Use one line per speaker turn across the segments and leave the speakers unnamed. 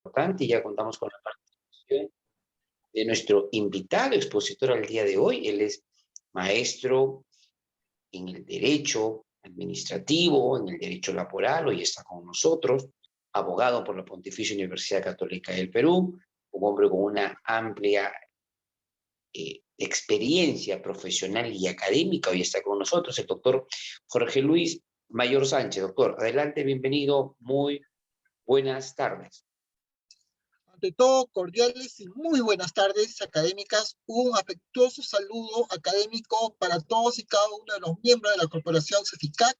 Importante, y ya contamos con la participación de nuestro invitado expositor al día de hoy. Él es maestro en el derecho administrativo, en el derecho laboral, hoy está con nosotros, abogado por la Pontificia Universidad Católica del Perú, un hombre con una amplia experiencia profesional y académica, hoy está con nosotros el doctor Jorge Luis Mayor Sánchez. Doctor, adelante, bienvenido, muy buenas tardes.
Ante todo, cordiales y muy buenas tardes académicas. Un afectuoso saludo académico para todos y cada uno de los miembros de la Corporación CEFICAT.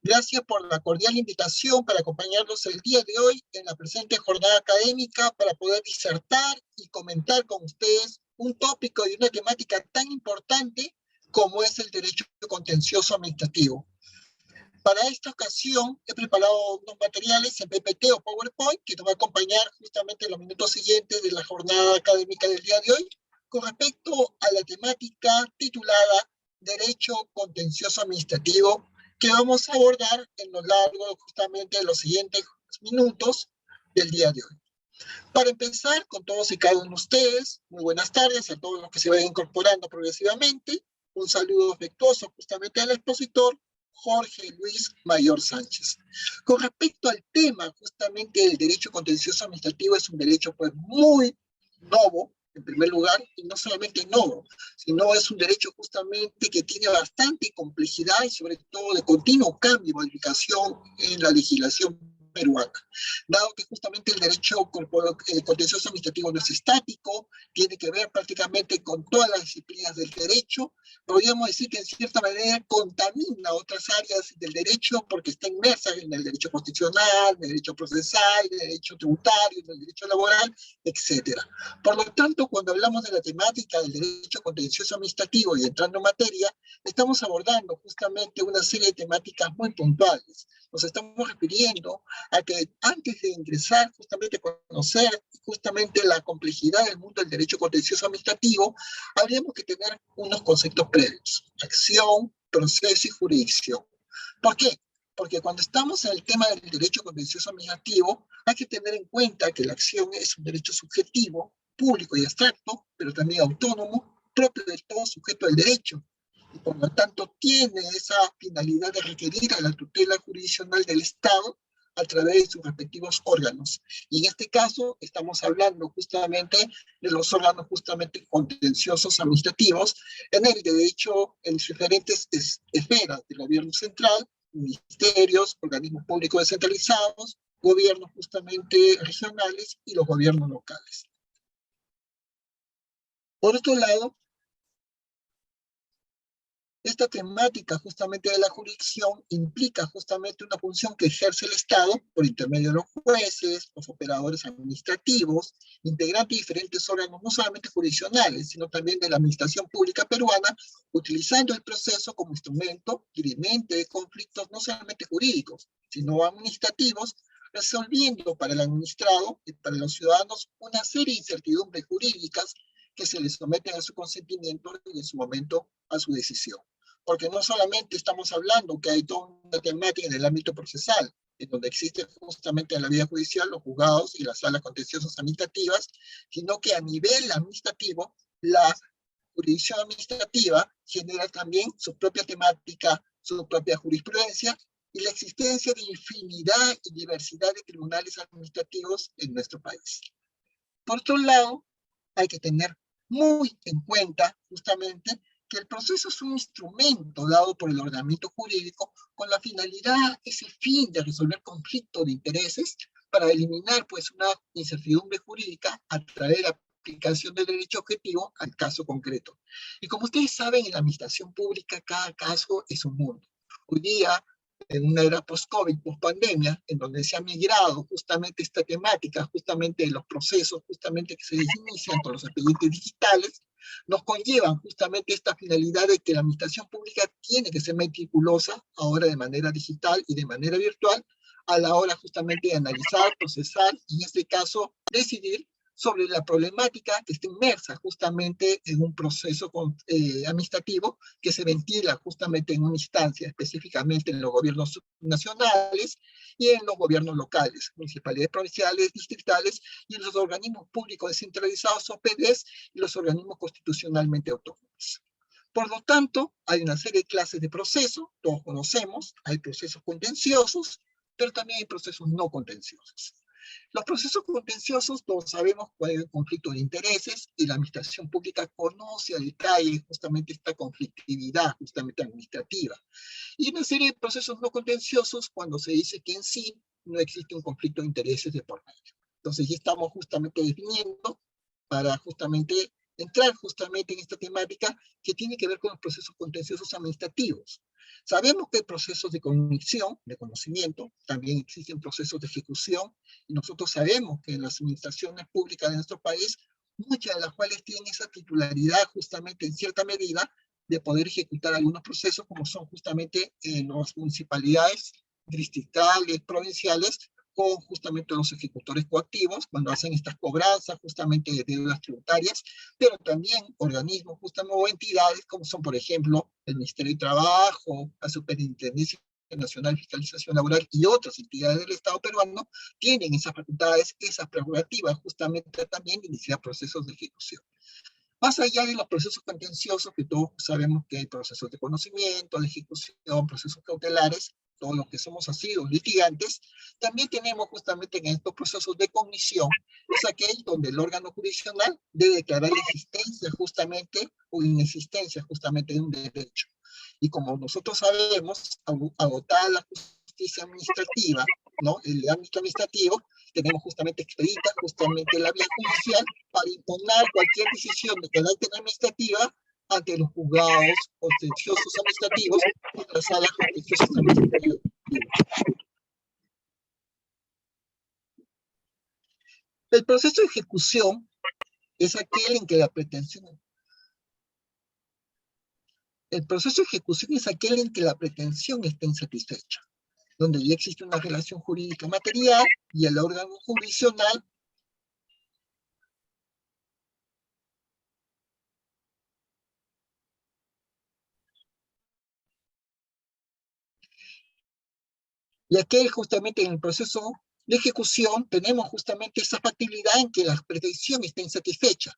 Gracias por la cordial invitación para acompañarnos el día de hoy en la presente jornada académica para poder disertar y comentar con ustedes un tópico y una temática tan importante como es el derecho contencioso administrativo. Para esta ocasión he preparado unos materiales en PPT o PowerPoint que nos va a acompañar justamente en los minutos siguientes de la jornada académica del día de hoy con respecto a la temática titulada Derecho Contencioso Administrativo, que vamos a abordar en lo largo justamente de los siguientes minutos del día de hoy. Para empezar, con todos y cada uno de ustedes, muy buenas tardes a todos los que se vayan incorporando progresivamente. Un saludo afectuoso justamente al expositor Jorge Luis Mayor Sánchez. Con respecto al tema justamente del derecho contencioso administrativo, es un derecho pues muy novo, en primer lugar, y no solamente novo, sino es un derecho justamente que tiene bastante complejidad y sobre todo de continuo cambio y modificación en la legislación peruana, dado que justamente el derecho contencioso administrativo no es estático, tiene que ver prácticamente con todas las disciplinas del derecho. Podríamos decir que en cierta manera contamina otras áreas del derecho porque está inmersa en el derecho constitucional, en el derecho procesal, en el derecho tributario, en el derecho laboral, etc. Por lo tanto, cuando hablamos de la temática del derecho contencioso administrativo y entrando en materia, estamos abordando justamente una serie de temáticas muy puntuales. Nos estamos refiriendo a que antes de ingresar justamente a conocer justamente la complejidad del mundo del derecho contencioso administrativo, habríamos que tener unos conceptos previos: acción, proceso y jurisdicción. ¿Por qué? Porque cuando estamos en el tema del derecho contencioso administrativo, hay que tener en cuenta que la acción es un derecho subjetivo, público y abstracto, pero también autónomo, propio de todo sujeto del derecho, y por lo tanto tiene esa finalidad de requerir a la tutela jurisdiccional del Estado a través de sus respectivos órganos. Y en este caso estamos hablando justamente de los órganos justamente contenciosos administrativos, en el derecho en sus diferentes esferas del gobierno central, ministerios, organismos públicos descentralizados, gobiernos justamente regionales y los gobiernos locales. Por otro lado, esta temática justamente de la jurisdicción implica justamente una función que ejerce el Estado por intermedio de los jueces, los operadores administrativos, integrantes de diferentes órganos, no solamente jurisdiccionales, sino también de la administración pública peruana, utilizando el proceso como instrumento dirimente de conflictos no solamente jurídicos, sino administrativos, resolviendo para el administrado y para los ciudadanos una serie de incertidumbres jurídicas que se les someten a su consentimiento y en su momento a su decisión. Porque no solamente estamos hablando que hay toda una temática en el ámbito procesal, en donde existe justamente en la vía judicial los juzgados y las salas contenciosas administrativas, sino que a nivel administrativo, la jurisdicción administrativa genera también su propia temática, su propia jurisprudencia, y la existencia de infinidad y diversidad de tribunales administrativos en nuestro país. Por otro lado, hay que tener muy en cuenta justamente que el proceso es un instrumento dado por el ordenamiento jurídico con la finalidad, ese fin de resolver conflictos de intereses para eliminar pues una incertidumbre jurídica a través de la aplicación del derecho objetivo al caso concreto. Y como ustedes saben, en la administración pública cada caso es un mundo. Hoy día, en una era post-COVID, post-pandemia, en donde se ha migrado justamente esta temática, justamente de los procesos, justamente que se inician con los expedientes digitales, nos conllevan justamente esta finalidad de que la administración pública tiene que ser meticulosa, ahora de manera digital y de manera virtual, a la hora justamente de analizar, procesar y en este caso decidir sobre la problemática que está inmersa justamente en un proceso administrativo que se ventila justamente en una instancia, específicamente en los gobiernos nacionales y en los gobiernos locales, municipalidades provinciales, distritales y en los organismos públicos descentralizados, OPDs, y los organismos constitucionalmente autónomos. Por lo tanto, hay una serie de clases de procesos, todos conocemos, hay procesos contenciosos, pero también hay procesos no contenciosos. Los procesos contenciosos, todos sabemos cuál es el conflicto de intereses y la administración pública conoce a detalle justamente esta conflictividad justamente administrativa. Y una serie de procesos no contenciosos cuando se dice que en sí no existe un conflicto de intereses de por medio. Entonces ya estamos justamente definiendo para justamente entrar justamente en esta temática que tiene que ver con los procesos contenciosos administrativos. Sabemos que hay procesos de cognición, de conocimiento, también existen procesos de ejecución, y nosotros sabemos que en las administraciones públicas de nuestro país, muchas de las cuales tienen esa titularidad justamente en cierta medida de poder ejecutar algunos procesos como son justamente en las municipalidades, distritales, provinciales, con justamente los ejecutores coactivos, cuando hacen estas cobranzas justamente de deudas tributarias, pero también organismos justamente o entidades como son, por ejemplo, el Ministerio de Trabajo, la Superintendencia Nacional de Fiscalización Laboral y otras entidades del Estado peruano, tienen esas facultades, esas prerrogativas justamente también de iniciar procesos de ejecución. Más allá de los procesos contenciosos, que todos sabemos que hay procesos de conocimiento, de ejecución, procesos cautelares, todos los que somos así, los litigantes, también tenemos justamente en estos procesos de cognición, es aquel donde el órgano jurisdiccional debe declarar la existencia justamente o inexistencia justamente de un derecho. Y como nosotros sabemos, agotada la justicia administrativa, ¿no? El ámbito administrativo, tenemos justamente expedita justamente la vía judicial para impugnar cualquier decisión de carácter administrativa ante los juzgados contenciosos administrativos y las salas contenciosas administrativas. El proceso de ejecución es aquel en que la pretensión está insatisfecha, donde ya existe una relación jurídica material y el órgano jurisdiccional y aquel justamente en el proceso de ejecución tenemos justamente esa factibilidad en que la pretensión está insatisfecha,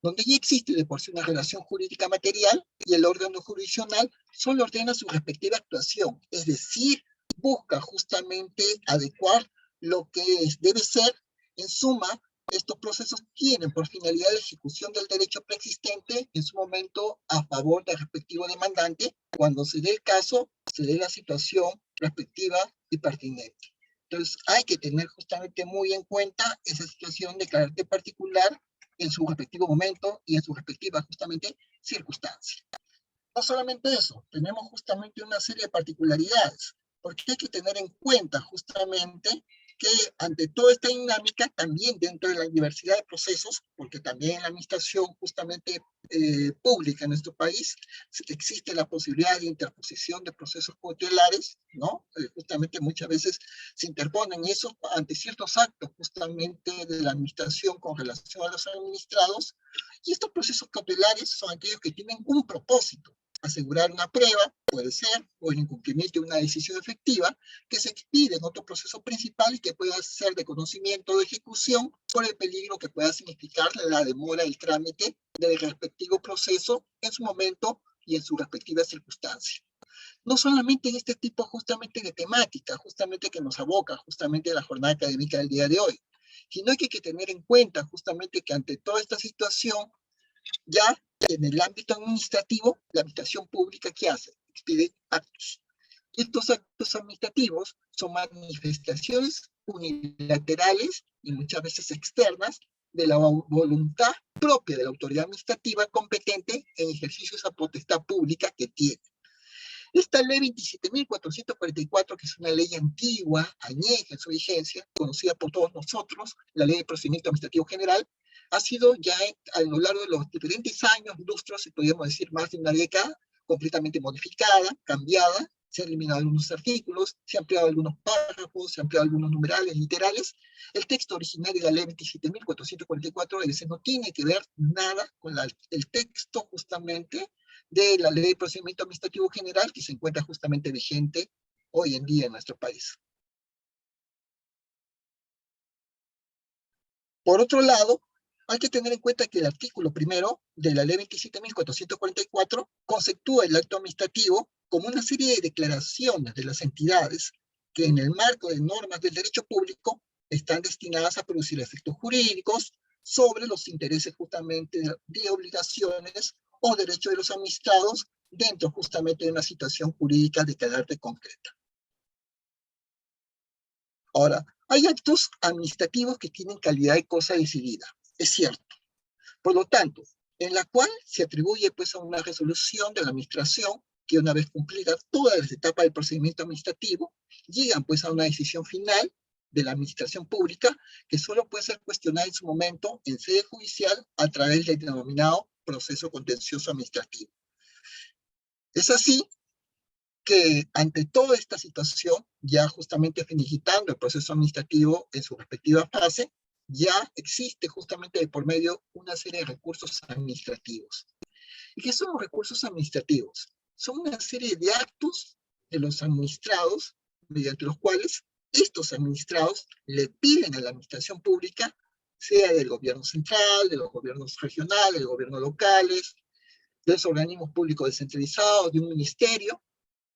donde ya existe de por sí una relación jurídica material y el órgano jurisdiccional solo ordena su respectiva actuación, es decir, busca justamente adecuar lo que debe ser. En suma, estos procesos tienen por finalidad la ejecución del derecho preexistente en su momento a favor del respectivo demandante, cuando se dé el caso, se dé la situación respectiva y pertinente. Entonces, hay que tener justamente muy en cuenta esa situación de carácter particular en su respectivo momento y en su respectiva justamente circunstancia. No solamente eso, tenemos justamente una serie de particularidades, porque hay que tener en cuenta justamente que ante toda esta dinámica, también dentro de la diversidad de procesos, porque también en la administración justamente pública en nuestro país, existe la posibilidad de interposición de procesos cautelares, ¿no? Justamente muchas veces se interponen esos ante ciertos actos justamente de la administración con relación a los administrados, y estos procesos cautelares son aquellos que tienen un propósito: asegurar una prueba, puede ser, o el incumplimiento de una decisión efectiva, que se expide en otro proceso principal y que pueda ser de conocimiento o de ejecución por el peligro que pueda significar la demora del trámite del respectivo proceso en su momento y en su respectiva circunstancia. No solamente en este tipo justamente de temática, justamente que nos aboca justamente la jornada académica del día de hoy, sino que hay que tener en cuenta justamente que ante toda esta situación, ya en el ámbito administrativo, la administración pública, ¿qué hace? Expide actos. Y estos actos administrativos son manifestaciones unilaterales y muchas veces externas de la voluntad propia de la autoridad administrativa competente en ejercicio de esa potestad pública que tiene. Esta ley 27.444, que es una ley antigua, añeja en su vigencia, conocida por todos nosotros, la Ley de Procedimiento Administrativo General, ha sido ya a lo largo de los diferentes años, lustros, si podríamos decir más de una década, completamente modificada, cambiada, se han eliminado algunos artículos, se han ampliado algunos párrafos, se han ampliado algunos numerales, literales. El texto original de la ley 27.444 no tiene que ver nada con el texto justamente de la ley de procedimiento administrativo general que se encuentra justamente vigente hoy en día en nuestro país. Por otro lado, hay que tener en cuenta que el artículo primero de la ley 27.444 conceptúa el acto administrativo como una serie de declaraciones de las entidades que en el marco de normas del derecho público están destinadas a producir efectos jurídicos sobre los intereses justamente de obligaciones o derechos de los administrados dentro justamente de una situación jurídica de carácter concreta. Ahora, hay actos administrativos que tienen calidad de cosa decidida, es cierto. Por lo tanto, en la cual se atribuye pues a una resolución de la administración que una vez cumplidas todas las etapas del procedimiento administrativo, llegan pues a una decisión final de la administración pública que solo puede ser cuestionada en su momento en sede judicial a través del denominado proceso contencioso administrativo. Es así que ante toda esta situación, ya justamente finiquitando el proceso administrativo en su respectiva fase, ya existe justamente de por medio una serie de recursos administrativos. ¿Y qué son los recursos administrativos? Son una serie de actos de los administrados, mediante los cuales estos administrados le piden a la administración pública, sea del gobierno central, de los gobiernos regionales, de los gobiernos locales, de los organismos públicos descentralizados, de un ministerio,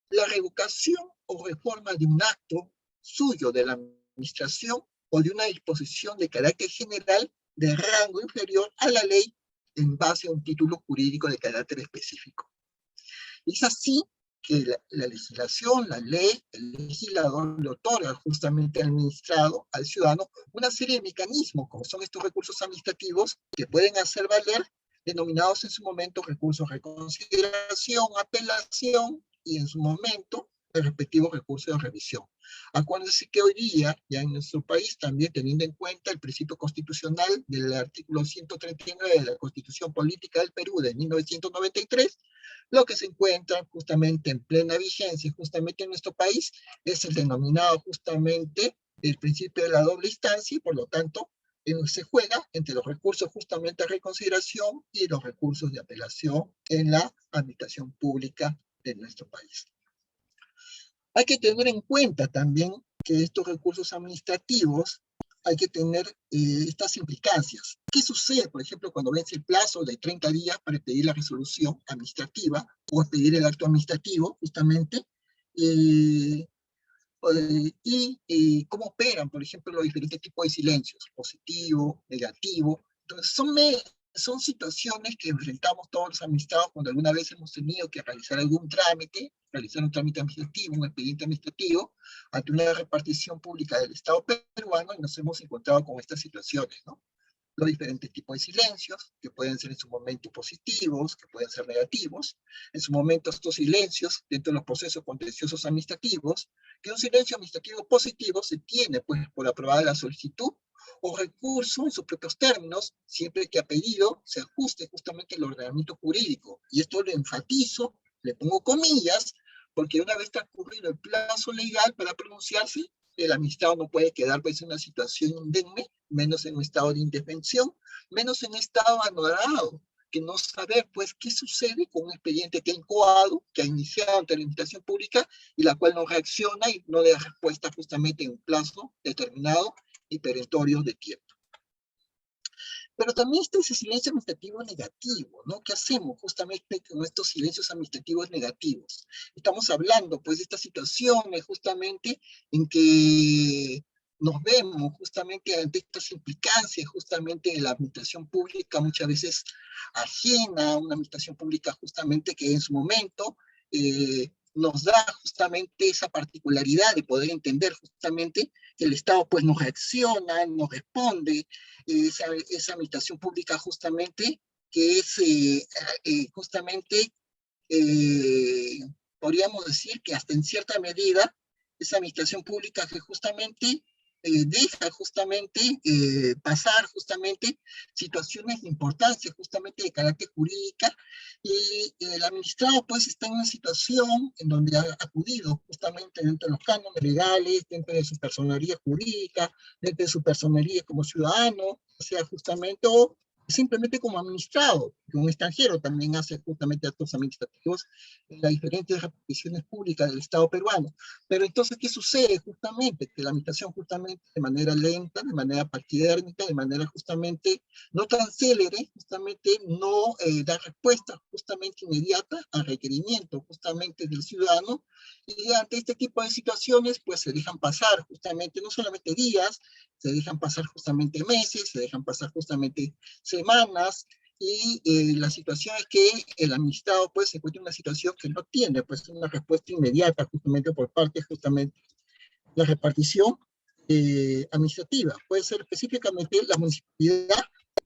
la revocación o reforma de un acto suyo de la administración o de una disposición de carácter general de rango inferior a la ley en base a un título jurídico de carácter específico. Es así que la legislación, la ley, el legislador le otorga justamente al administrado, al ciudadano, una serie de mecanismos, como son estos recursos administrativos, que pueden hacer valer, denominados en su momento recursos de reconsideración, apelación, y en su momento el respectivo recurso de revisión. Acuérdense que hoy día, ya en nuestro país, también teniendo en cuenta el principio constitucional del artículo 139 de la Constitución Política del Perú de 1993, lo que se encuentra justamente en plena vigencia, justamente en nuestro país, es el denominado justamente el principio de la doble instancia, y por lo tanto, se juega entre los recursos justamente de reconsideración y los recursos de apelación en la administración pública de nuestro país. Hay que tener en cuenta también que estos recursos administrativos hay que tener estas implicancias. ¿Qué sucede, por ejemplo, cuando vence el plazo de 30 días para pedir la resolución administrativa o pedir el acto administrativo, justamente? Y cómo operan, por ejemplo, los diferentes tipos de silencios, positivo, negativo. Entonces, son situaciones que enfrentamos todos los administrados cuando alguna vez hemos tenido que realizar algún trámite, realizar un trámite administrativo, un expediente administrativo, ante una repartición pública del Estado peruano, y nos hemos encontrado con estas situaciones, ¿no? Los diferentes tipos de silencios, que pueden ser en su momento positivos, que pueden ser negativos. En su momento estos silencios, dentro de los procesos contenciosos administrativos, que un silencio administrativo positivo se tiene pues, por aprobada la solicitud o recurso en sus propios términos, siempre que a pedido se ajuste justamente el ordenamiento jurídico. Y esto lo enfatizo, le pongo comillas, porque una vez transcurrido el plazo legal para pronunciarse, el administrado no puede quedar pues, en una situación indemne, menos en un estado de indefensión, menos en un estado anodado, que no saber pues qué sucede con un expediente que ha incoado, que ha iniciado ante la administración pública y la cual no reacciona y no le da respuesta justamente en un plazo determinado y perentorio de tiempo. Pero también está ese silencio administrativo negativo, ¿no? ¿Qué hacemos justamente con estos silencios administrativos negativos? Estamos hablando, pues, de estas situaciones justamente en que nos vemos justamente ante estas implicancias justamente de la administración pública, muchas veces ajena a una administración pública justamente que en su momento nos da justamente esa particularidad de poder entender justamente que el Estado pues nos reacciona, nos responde, esa administración pública justamente que es justamente, podríamos decir que hasta en cierta medida, esa administración pública que justamente deja justamente pasar justamente situaciones de importancia justamente de carácter jurídica, y el administrado pues está en una situación en donde ha acudido justamente dentro de los cánones legales, dentro de su personería jurídica, dentro de su personería como ciudadano, o sea, justamente, o simplemente como administrado, que un extranjero también hace justamente actos administrativos en las diferentes reparticiones públicas del Estado peruano. Pero entonces, ¿qué sucede justamente? Que la administración justamente de manera lenta, de manera paquidérmica, de manera justamente no tan célere, justamente no da respuesta justamente inmediata al requerimiento justamente del ciudadano, y ante este tipo de situaciones pues se dejan pasar justamente no solamente días, se dejan pasar justamente meses, se dejan pasar justamente semanas, y la situación es que el administrado pues se encuentra en una situación que no tiene pues una respuesta inmediata justamente por parte justamente de la repartición administrativa. Puede ser específicamente la municipalidad,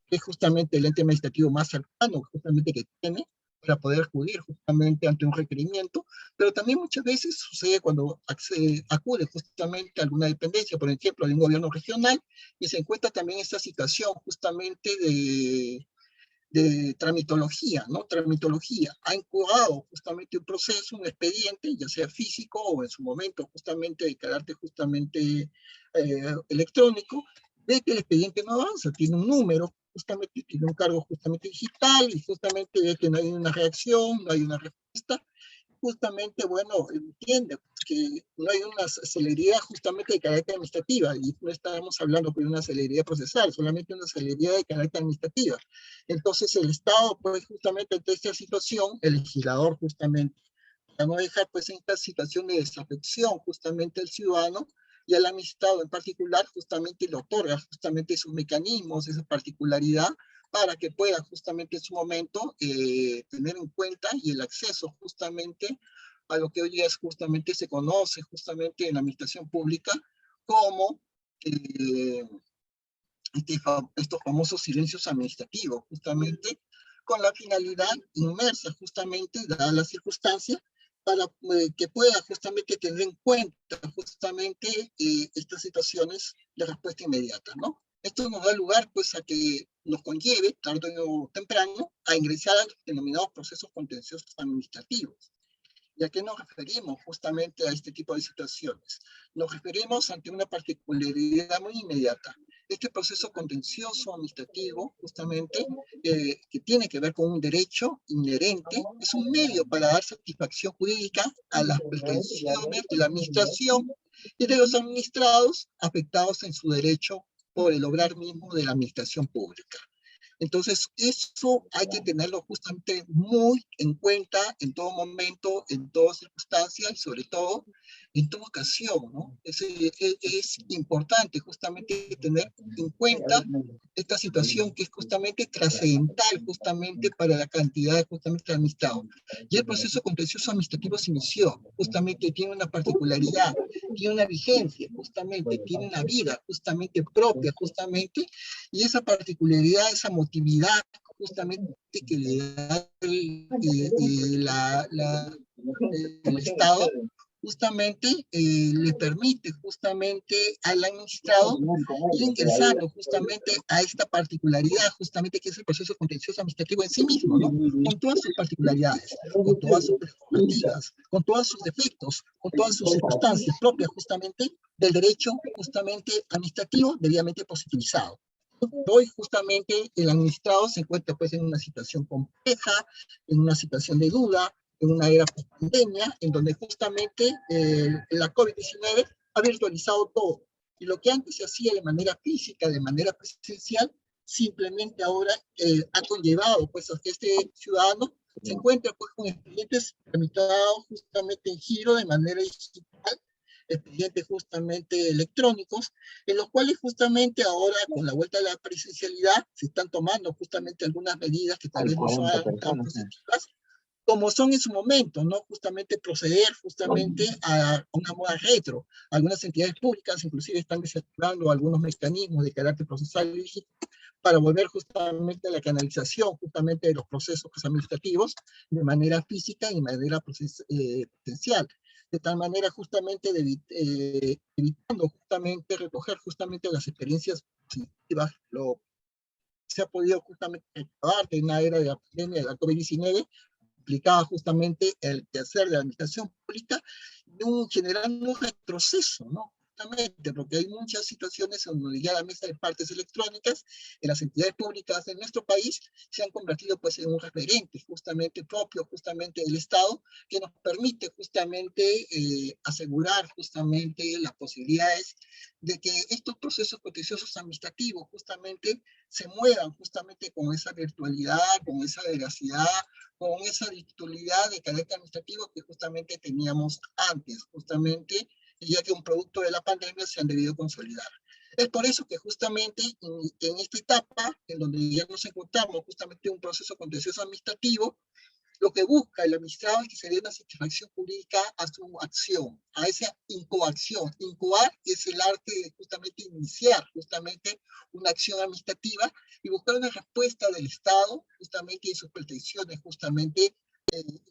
que es justamente el ente administrativo más cercano justamente que tiene para poder acudir justamente ante un requerimiento, pero también muchas veces sucede cuando acude justamente a alguna dependencia, por ejemplo, de un gobierno regional, y se encuentra también esta situación justamente de tramitología, ¿no? Tramitología. Ha incubado justamente un proceso, un expediente, ya sea físico o en su momento justamente de carácter justamente electrónico, ve que el expediente no avanza, tiene un número, justamente tiene un cargo justamente digital, y justamente ve que no hay una reacción, no hay una respuesta, justamente, bueno, entiende que no hay una celeridad justamente de carácter administrativa, y no estamos hablando de una celeridad procesal, solamente una celeridad de carácter administrativa. Entonces el Estado, pues justamente ante esta situación, el legislador justamente, para no dejar pues en esta situación de desafección justamente al ciudadano y al administrado en particular, justamente le otorga justamente sus mecanismos, esa particularidad, para que pueda justamente en su momento tener en cuenta y el acceso justamente a lo que hoy día es justamente se conoce justamente en la administración pública como eh, estos famosos silencios administrativos, justamente con la finalidad inmersa justamente, dada la circunstancia, para que pueda justamente tener en cuenta justamente estas situaciones de respuesta inmediata, ¿no? Esto nos da lugar pues a que nos conlleve, tarde o temprano, a ingresar a los denominados procesos contenciosos administrativos. ¿Y a qué nos referimos justamente a este tipo de situaciones? Nos referimos ante una particularidad muy inmediata. Este proceso contencioso administrativo, justamente, que tiene que ver con un derecho inherente, es un medio para dar satisfacción jurídica a las pretensiones de la administración y de los administrados afectados en su derecho por el obrar mismo de la administración pública. Entonces, eso hay que tenerlo justamente muy en cuenta en todo momento, en toda circunstancia y sobre todo en toda ocasión, ¿no? Es importante justamente tener en cuenta esta situación que es justamente trascendental justamente para la cantidad justamente de administrado. Y el proceso contencioso administrativo se inició, justamente tiene una particularidad, tiene una vigencia, justamente tiene una vida justamente propia, justamente, y esa particularidad, esa motividad justamente que le da el Estado, justamente le permite justamente al administrado ir ingresando justamente a esta particularidad, justamente que es el proceso contencioso administrativo en sí mismo, ¿no? Con todas sus particularidades, con todas sus prerrogativas, con todos sus defectos, con todas sus circunstancias propias justamente del derecho justamente administrativo debidamente positivizado. Hoy justamente el administrado se encuentra pues en una situación compleja, en una situación de duda, en una era pandemia, en donde justamente la COVID-19 ha virtualizado todo. Y lo que antes se hacía de manera física, de manera presencial, simplemente ahora ha conllevado pues a que este ciudadano se encuentra pues con expedientes tramitados justamente en giro de manera digital, expedientes justamente electrónicos, en los cuales justamente ahora con la vuelta a la presencialidad se están tomando justamente algunas medidas que tal vez no son tan positivas, como son en su momento, ¿no? Justamente proceder justamente a una moda retro. Algunas entidades públicas inclusive están desactivando algunos mecanismos de carácter procesal para volver justamente a la canalización justamente de los procesos administrativos de manera física y de manera presencial. de tal manera justamente evitando justamente recoger justamente las experiencias positivas, lo se ha podido justamente recabar en la era de la pandemia de la COVID-19, implicaba justamente el quehacer de la administración pública, generando un retroceso, ¿no? Justamente porque hay muchas situaciones donde ya la mesa de partes electrónicas en las entidades públicas de nuestro país se han convertido pues en un referente justamente propio, justamente del Estado, que nos permite justamente asegurar justamente las posibilidades de que estos procesos contenciosos administrativos justamente se muevan justamente con esa virtualidad, con esa veracidad, con esa virtualidad de carácter administrativo que justamente teníamos antes, justamente, ya que un producto de la pandemia se han debido consolidar. Es por eso que justamente en esta etapa, en donde ya nos encontramos justamente un proceso contencioso administrativo, lo que busca el administrado es que se dé una satisfacción jurídica a su acción, a esa incoacción. Incoar es el arte de justamente iniciar justamente una acción administrativa y buscar una respuesta del Estado justamente y sus pretensiones justamente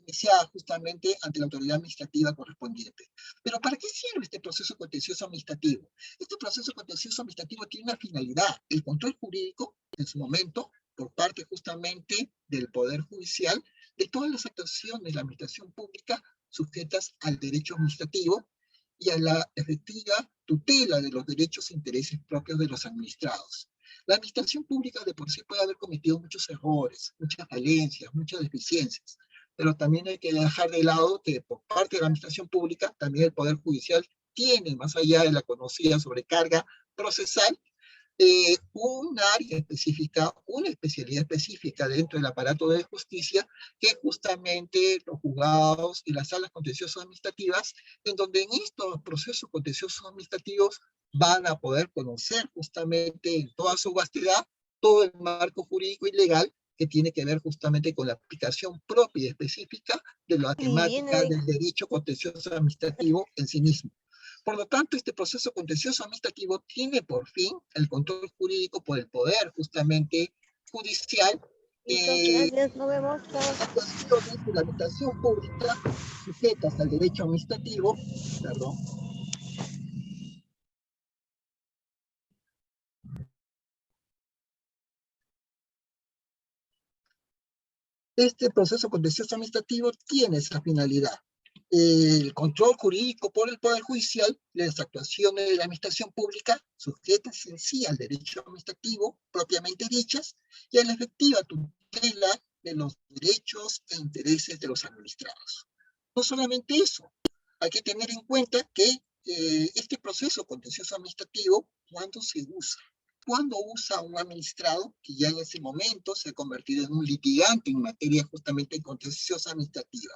iniciada justamente ante la autoridad administrativa correspondiente. Pero ¿para qué sirve este proceso contencioso administrativo? Este proceso contencioso administrativo tiene una finalidad, el control jurídico en su momento por parte justamente del Poder Judicial de todas las actuaciones de la administración pública sujetas al derecho administrativo y a la efectiva tutela de los derechos e intereses propios de los administrados. La administración pública de por sí puede haber cometido muchos errores, muchas falencias, muchas deficiencias, pero también hay que dejar de lado que por parte de la administración pública también el Poder Judicial tiene, más allá de la conocida sobrecarga procesal, un área específica, una especialidad específica dentro del aparato de justicia, que es justamente los juzgados y las salas contenciosas administrativas, en donde en estos procesos contenciosos administrativos van a poder conocer justamente en toda su vastedad todo el marco jurídico y legal que tiene que ver justamente con la aplicación propia y específica de la temática del derecho contencioso administrativo en sí mismo. Por lo tanto, este proceso contencioso administrativo tiene por fin el control jurídico por el poder justamente judicial.
Gracias, nos vemos.
Las actuaciones de la administración pública sujetas al derecho administrativo, perdón. Este proceso contencioso administrativo tiene esa finalidad. El control jurídico por el Poder Judicial de las actuaciones de la administración pública sujetas en sí al derecho administrativo propiamente dichas y a la efectiva tutela de los derechos e intereses de los administrados. No solamente eso, hay que tener en cuenta que este proceso contencioso administrativo, ¿cuándo se usa? Cuando usa un administrado que ya en ese momento se ha convertido en un litigante en materia justamente contenciosa administrativa.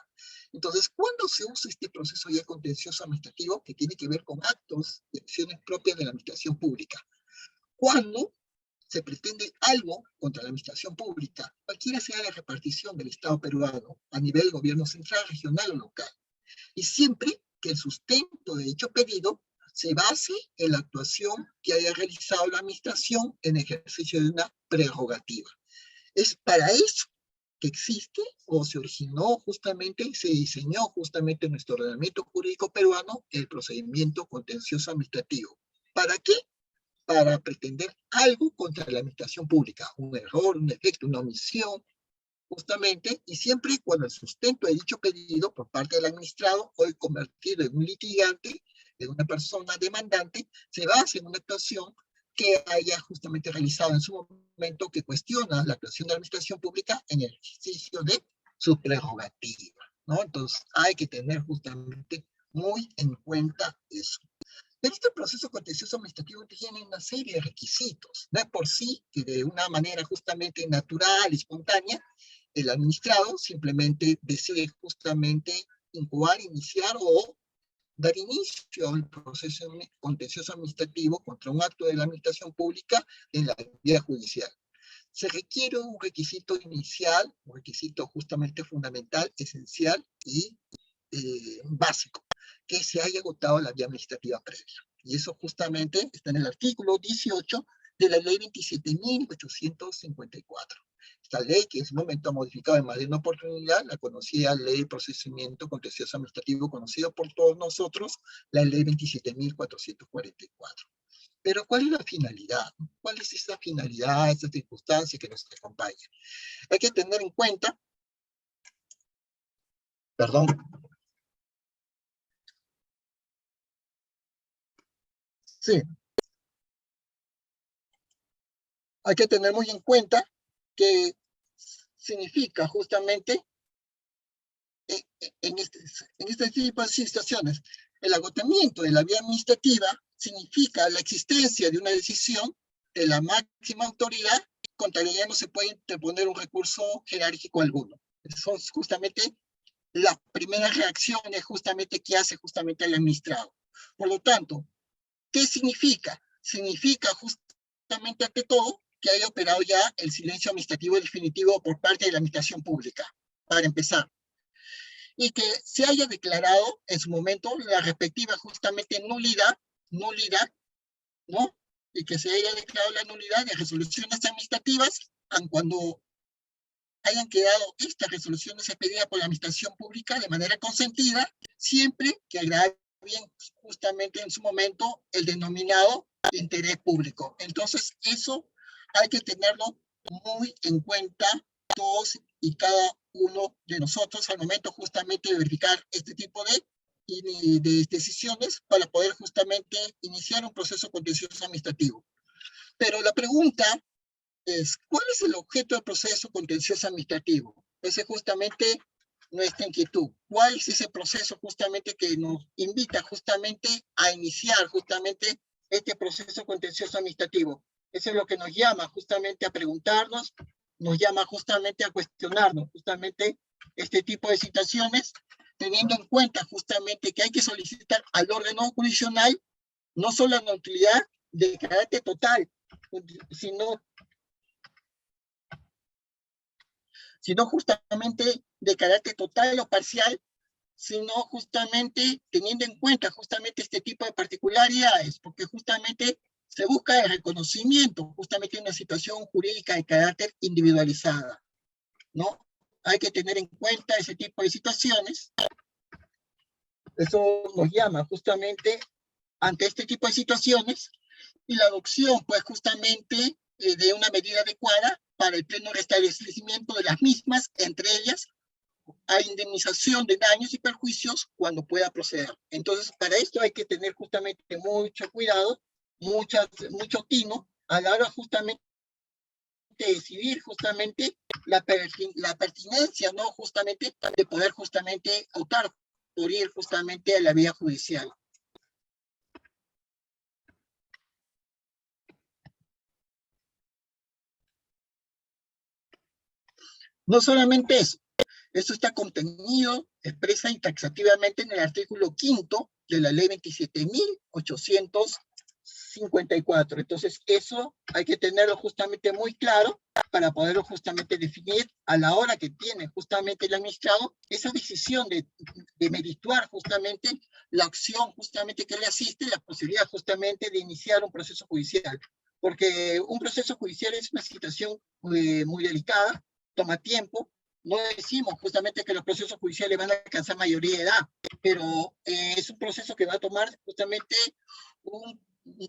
Entonces, ¿cuándo se usa este proceso ya contencioso administrativo que tiene que ver con actos y acciones propias de la administración pública? Cuando se pretende algo contra la administración pública, cualquiera sea la repartición del Estado peruano a nivel gobierno central, regional o local, y siempre que el sustento de dicho pedido se base en la actuación que haya realizado la administración en ejercicio de una prerrogativa. Es para eso que existe o se originó justamente, se diseñó justamente en nuestro ordenamiento jurídico peruano el procedimiento contencioso administrativo. ¿Para qué? Para pretender algo contra la administración pública, un error, un defecto, una omisión, justamente, y siempre y cuando el sustento de dicho pedido por parte del administrado, hoy convertido en un litigante, de una persona demandante, se basa en una actuación que haya justamente realizado en su momento que cuestiona la actuación de la administración pública en el ejercicio de su prerrogativa, ¿no? Entonces hay que tener justamente muy en cuenta eso. Pero este proceso contencioso administrativo tiene una serie de requisitos. No es por sí que de una manera justamente natural y espontánea, el administrado simplemente decide justamente incubar, iniciar o dar inicio al proceso contencioso administrativo contra un acto de la administración pública en la vía judicial. Se requiere un requisito inicial, un requisito justamente fundamental, esencial y básico, que se haya agotado la vía administrativa previa. Y eso justamente está en el artículo 18 de la ley 27.854. esta ley que en su momento ha modificado en más de una oportunidad, la conocida Ley de Procesamiento Contencioso Administrativo, conocida por todos nosotros, la Ley 27.444. Pero ¿cuál es la finalidad? ¿Cuál es esa finalidad, esa circunstancia que nos acompaña? Hay que tener en cuenta, perdón, sí, hay que tener muy en cuenta que significa justamente en este tipo de situaciones, el agotamiento de la vía administrativa significa la existencia de una decisión de la máxima autoridad contra la que no se puede interponer un recurso jerárquico alguno. Son justamente las primeras reacciones justamente que hace justamente el administrado. Por lo tanto, ¿qué significa? Significa justamente ante todo que haya operado ya el silencio administrativo definitivo por parte de la administración pública, para empezar. Y que se haya declarado en su momento la respectiva justamente nulidad, ¿no? Y que se haya declarado la nulidad de resoluciones administrativas cuando hayan quedado estas resoluciones expedidas por la administración pública de manera consentida, siempre que agravien justamente en su momento el denominado interés público. Entonces, eso hay que tenerlo muy en cuenta todos y cada uno de nosotros al momento justamente de verificar este tipo de decisiones para poder justamente iniciar un proceso contencioso administrativo. Pero la pregunta es, ¿cuál es el objeto del proceso contencioso administrativo? Ese es justamente nuestra inquietud. ¿Cuál es ese proceso justamente que nos invita justamente a iniciar justamente este proceso contencioso administrativo? Eso es lo que nos llama justamente a preguntarnos, nos llama justamente a cuestionarnos justamente este tipo de situaciones, teniendo en cuenta justamente que hay que solicitar al órgano jurisdiccional no solo la nulidad de carácter total, sino justamente de carácter total o parcial, sino justamente teniendo en cuenta justamente este tipo de particularidades, porque justamente se busca el reconocimiento justamente de una situación jurídica de carácter individualizada, ¿no? Hay que tener en cuenta ese tipo de situaciones. Eso nos llama justamente ante este tipo de situaciones y la adopción, pues justamente de una medida adecuada para el pleno restablecimiento de las mismas, entre ellas a indemnización de daños y perjuicios cuando pueda proceder. Entonces, para esto hay que tener justamente mucho cuidado, mucho tino a la hora justamente de decidir justamente la pertinencia, ¿no? Justamente de poder justamente optar por ir justamente a la vía judicial. No solamente eso, esto está contenido expresa y taxativamente en el artículo 5º de la ley 27.854. Entonces, eso hay que tenerlo justamente muy claro para poderlo justamente definir a la hora que tiene justamente el administrado esa decisión de merituar justamente la acción justamente que le asiste, la posibilidad justamente de iniciar un proceso judicial. Porque un proceso judicial es una situación muy delicada, toma tiempo. No decimos justamente que los procesos judiciales van a alcanzar mayoría de edad, pero es un proceso que va a tomar justamente un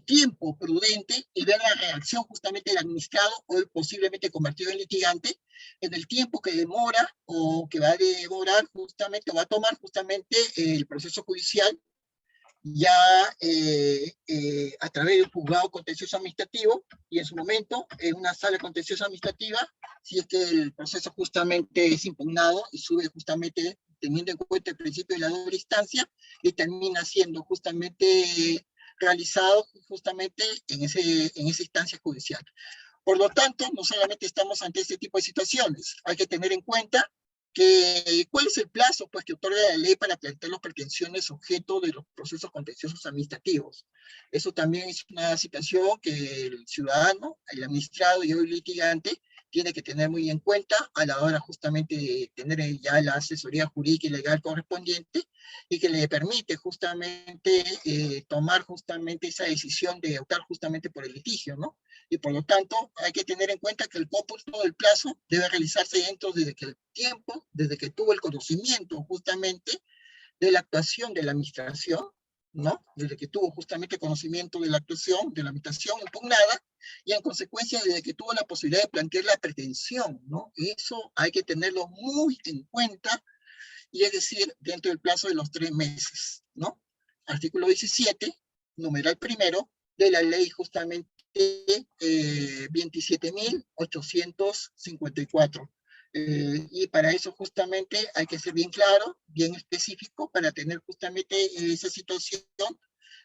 tiempo prudente y ver la reacción justamente del administrado o posiblemente convertido en litigante en el tiempo que demora o que va a demorar justamente, o va a tomar justamente el proceso judicial ya a través de un juzgado contencioso administrativo y en su momento en una sala contenciosa administrativa, si es que el proceso justamente es impugnado y sube justamente teniendo en cuenta el principio de la doble instancia y termina siendo justamente realizado justamente en esa instancia judicial. Por lo tanto, no solamente estamos ante este tipo de situaciones, hay que tener en cuenta ¿cuál es el plazo pues, que otorga la ley para plantear las pretensiones objeto de los procesos contenciosos administrativos? Eso también es una situación que el ciudadano, el administrado y el litigante tiene que tener muy en cuenta a la hora justamente de tener ya la asesoría jurídica y legal correspondiente y que le permite justamente tomar justamente esa decisión de optar justamente por el litigio, ¿no? y por lo tanto hay que tener en cuenta que el cómputo del plazo debe realizarse dentro desde que el tiempo, desde que tuvo el conocimiento justamente de la actuación de la administración, ¿no? Desde que tuvo justamente conocimiento de la actuación, de la administración impugnada, y en consecuencia desde que tuvo la posibilidad de plantear la pretensión, ¿no? Eso hay que tenerlo muy en cuenta, y es decir, dentro del plazo de los 3 meses, ¿no? Artículo 17, numeral primero, de la ley justamente 27.854. Y para eso justamente hay que ser bien claro, bien específico, para tener justamente esa situación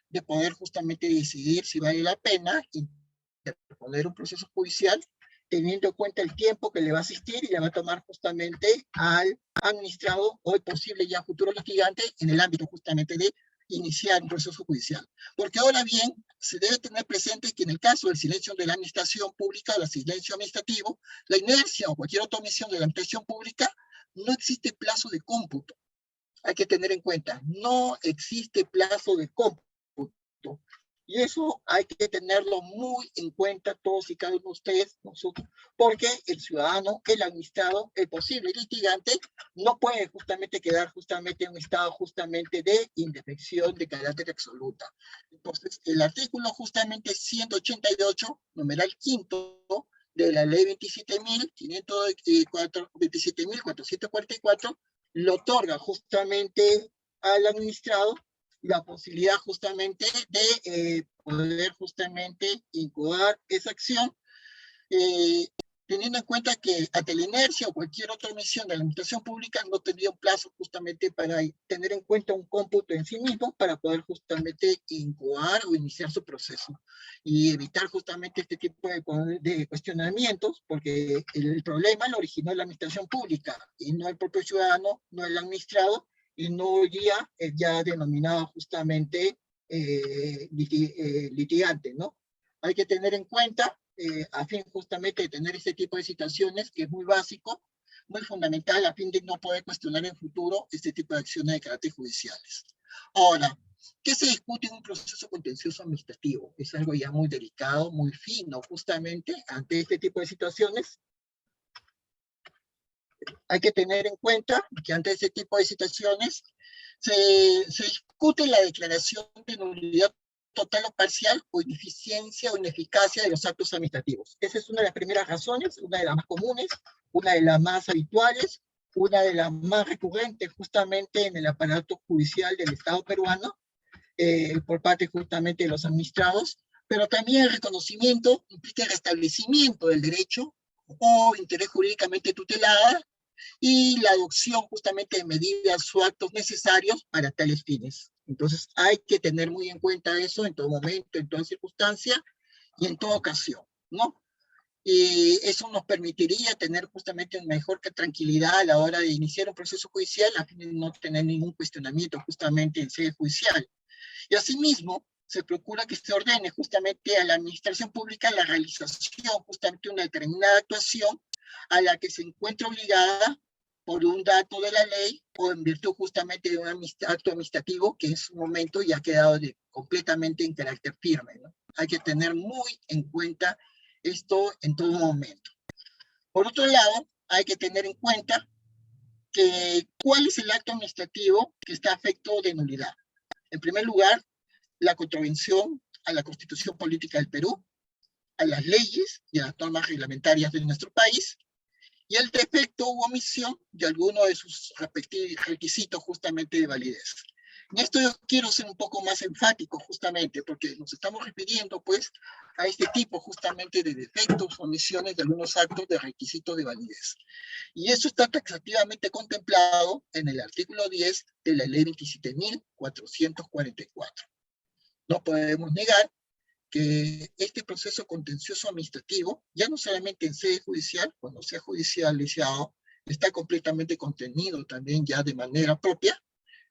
de poder justamente decidir si vale la pena interponer un proceso judicial, teniendo en cuenta el tiempo que le va a asistir y le va a tomar justamente al administrado o el posible ya futuro litigante en el ámbito justamente de iniciar un proceso judicial. Porque ahora bien, se debe tener presente que en el caso del silencio de la administración pública, o el silencio administrativo, la inercia o cualquier otra omisión de la administración pública, no existe plazo de cómputo. Hay que tener en cuenta, no existe plazo de cómputo. Y eso hay que tenerlo muy en cuenta todos y cada uno de ustedes, nosotros, porque el ciudadano, el administrado, el posible litigante, no puede justamente quedar justamente en un estado justamente de indefensión de carácter absoluta. Entonces, el artículo justamente 188, numeral quinto, de la ley 27.444, lo otorga justamente al administrado la posibilidad justamente de poder justamente incoar esa acción, teniendo en cuenta que ante la inercia o cualquier otra omisión de la administración pública no tendría un plazo justamente para tener en cuenta un cómputo en sí mismo para poder justamente incoar o iniciar su proceso y evitar justamente este tipo de cuestionamientos, porque el problema lo originó la administración pública y no el propio ciudadano, no el administrado, y no ya denominado justamente litigante, ¿no? Hay que tener en cuenta, a fin justamente de tener este tipo de situaciones, que es muy básico, muy fundamental, a fin de no poder cuestionar en futuro este tipo de acciones de carácter judiciales. Ahora, ¿qué se discute en un proceso contencioso administrativo? Es algo ya muy delicado, muy fino, justamente, ante este tipo de situaciones. Hay que tener en cuenta que ante ese tipo de situaciones se discute la declaración de nulidad total o parcial o ineficiencia o ineficacia de los actos administrativos. Esa es una de las primeras razones, una de las más comunes, una de las más habituales, una de las más recurrentes justamente en el aparato judicial del Estado peruano, por parte justamente de los administrados, pero también el reconocimiento implica el restablecimiento del derecho o interés jurídicamente tutelada y la adopción justamente de medidas o actos necesarios para tales fines. Entonces hay que tener muy en cuenta eso en todo momento, en toda circunstancia y en toda ocasión, ¿no? Y eso nos permitiría tener justamente mejor tranquilidad a la hora de iniciar un proceso judicial a fin de no tener ningún cuestionamiento justamente en sede judicial. Y asimismo, se procura que se ordene justamente a la administración pública la realización justamente de una determinada actuación a la que se encuentra obligada por un dato de la ley o en virtud justamente de un acto administrativo que en su momento ya ha quedado completamente en carácter firme, ¿no? Hay que tener muy en cuenta esto en todo momento. Por otro lado, hay que tener en cuenta que cuál es el acto administrativo que está afecto de nulidad. En primer lugar, la contravención a la Constitución Política del Perú, a las leyes y a las normas reglamentarias de nuestro país, y el defecto u omisión de alguno de sus requisitos justamente de validez. En esto yo quiero ser un poco más enfático justamente porque nos estamos refiriendo pues a este tipo justamente de defectos o omisiones de algunos actos de requisitos de validez. Y eso está taxativamente contemplado en el artículo 10 de la ley 27.444. No podemos negar que este proceso contencioso administrativo, ya no solamente en sede judicial, cuando sea judicializado, está completamente contenido también ya de manera propia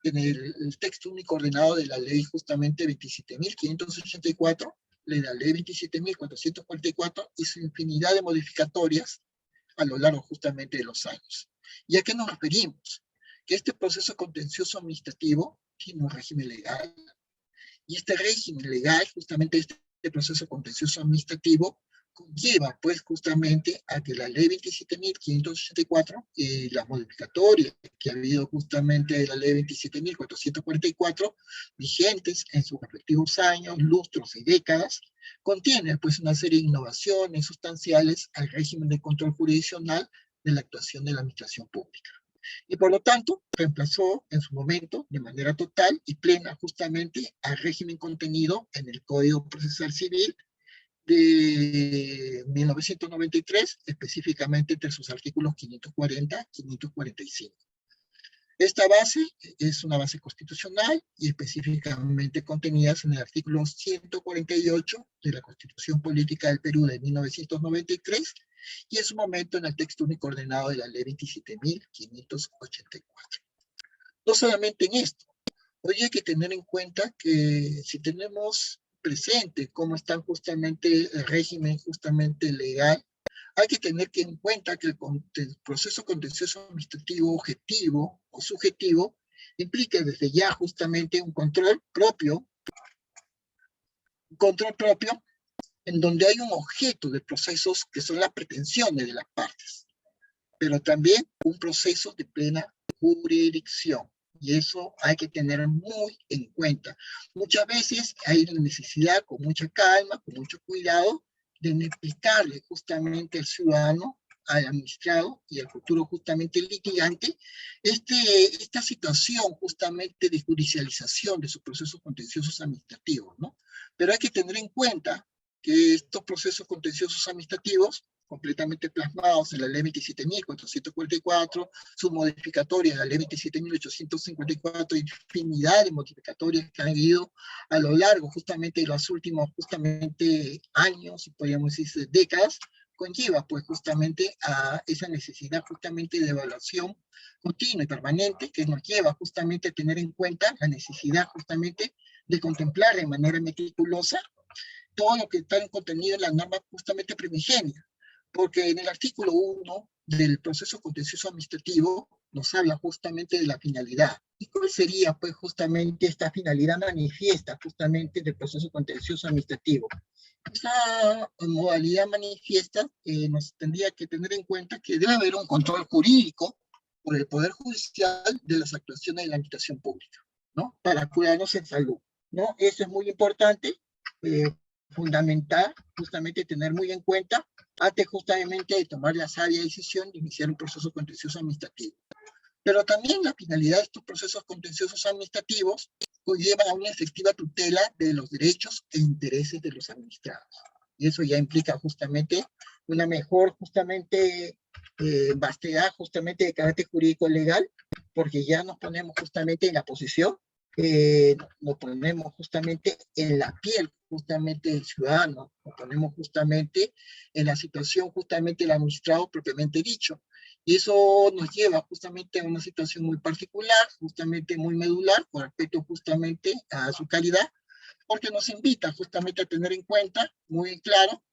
en el texto único ordenado de la ley justamente 27.584, de la ley 27.444 y su infinidad de modificatorias a lo largo justamente de los años. ¿Y a qué nos referimos? Que este proceso contencioso administrativo tiene un régimen legal, y este régimen legal, justamente este proceso contencioso administrativo, conlleva pues justamente a que la ley 27.584 y las modificatorias que ha habido justamente de la ley 27.444 vigentes en sus respectivos años, lustros y décadas, contiene pues una serie de innovaciones sustanciales al régimen de control jurisdiccional de la actuación de la administración pública. Y por lo tanto, reemplazó en su momento, de manera total y plena, justamente al régimen contenido en el Código Procesal Civil de 1993, específicamente entre sus artículos 540 y 545. Esta base es una base constitucional y específicamente contenidas en el artículo 148 de la Constitución Política del Perú de 1993 y en su momento en el texto único ordenado de la ley 27.584. No solamente en esto, hoy hay que tener en cuenta que si tenemos presente cómo está justamente el régimen justamente legal, hay que tener en cuenta que el proceso contencioso administrativo objetivo o subjetivo implica desde ya justamente un control propio en donde hay un objeto de procesos que son las pretensiones de las partes, pero también un proceso de plena jurisdicción. Y eso hay que tener muy en cuenta. Muchas veces hay la necesidad, con mucha calma, con mucho cuidado, de explicarle justamente al ciudadano, al administrado y al futuro justamente litigante, esta situación justamente de judicialización de sus procesos contenciosos administrativos, ¿no? Pero hay que tener en cuenta que estos procesos contenciosos administrativos, completamente plasmados en la ley 27.444, sus modificatorias, la ley 27.854, infinidad de modificatorias que han habido a lo largo justamente de los últimos años, y podríamos decir décadas, conlleva pues justamente a esa necesidad justamente de evaluación continua y permanente, que nos lleva justamente a tener en cuenta la necesidad justamente de contemplar de manera meticulosa todo lo que está contenido en la norma justamente primigenia, porque en el artículo 1 del proceso contencioso administrativo nos habla justamente de la finalidad. ¿Y cuál sería pues justamente esta finalidad manifiesta justamente del proceso contencioso administrativo? Esa modalidad manifiesta nos tendría que tener en cuenta que debe haber un control jurídico por el Poder Judicial de las actuaciones de la administración pública, ¿no? Para cuidarnos en salud, ¿no? Eso es muy importante, fundamental, justamente tener muy en cuenta antes justamente de tomar la sabia decisión de iniciar un proceso contencioso administrativo. Pero también la finalidad de estos procesos contenciosos administrativos conllevan a una efectiva tutela de los derechos e intereses de los administrados. Y eso ya implica justamente una mejor justamente vastedad justamente de carácter jurídico legal, porque ya nos ponemos justamente en la posición, nos ponemos justamente en la piel justamente del ciudadano, nos ponemos justamente en la situación justamente del administrado propiamente dicho. Y eso nos lleva justamente a una situación muy particular, justamente muy medular, con respecto justamente a su calidad, porque nos invita justamente a tener en cuenta, muy claro,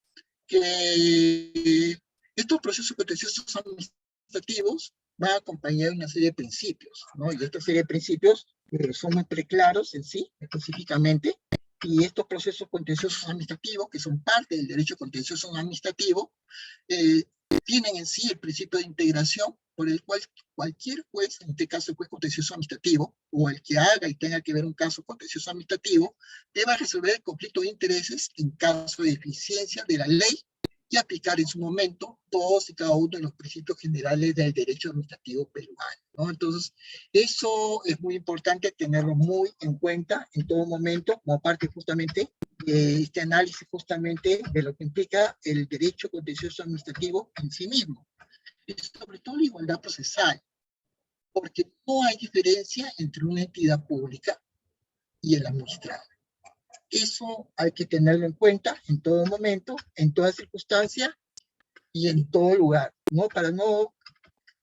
que estos procesos contenciosos administrativos van acompañados de una serie de principios, ¿no? Y esta serie de principios son muy preclaros en sí, específicamente, y estos procesos contenciosos administrativos, que son parte del derecho contencioso administrativo, tienen en sí el principio de integración por el cual cualquier juez, en este caso el juez contencioso administrativo, o el que haga y tenga que ver un caso contencioso administrativo, deba resolver el conflicto de intereses en caso de deficiencia de la ley y aplicar en su momento todos y cada uno de los principios generales del derecho administrativo peruano, ¿no? Entonces, eso es muy importante tenerlo muy en cuenta en todo momento, como parte justamente de este análisis justamente de lo que implica el derecho contencioso administrativo en sí mismo. Y sobre todo la igualdad procesal, porque no hay diferencia entre una entidad pública y el administrado. Eso hay que tenerlo en cuenta en todo momento, en toda circunstancia y en todo lugar, ¿no? Para no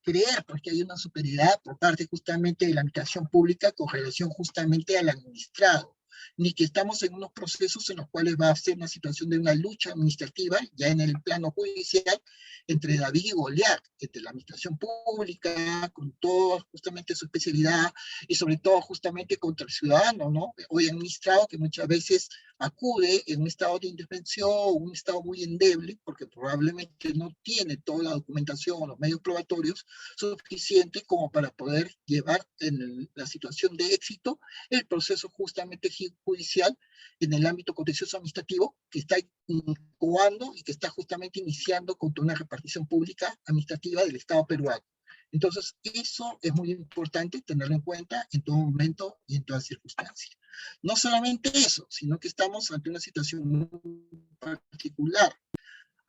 creer porque hay una superioridad por parte justamente de la administración pública con relación justamente al administrado. ni que estamos en unos procesos en los cuales va a ser una situación de una lucha administrativa, ya en el plano judicial, entre David y Goliat, entre la administración pública, con toda justamente su especialidad, y sobre todo justamente contra el ciudadano, ¿no? Hoy administrado que muchas veces acude en un estado de indefensión, un estado muy endeble, porque probablemente no tiene toda la documentación o los medios probatorios suficiente como para poder llevar en la situación de éxito el proceso justamente judicial en el ámbito contencioso administrativo que está incoando y que está justamente iniciando contra una repartición pública administrativa del Estado peruano. Entonces, eso es muy importante tenerlo en cuenta en todo momento y en toda circunstancia. No solamente eso, sino que estamos ante una situación muy particular.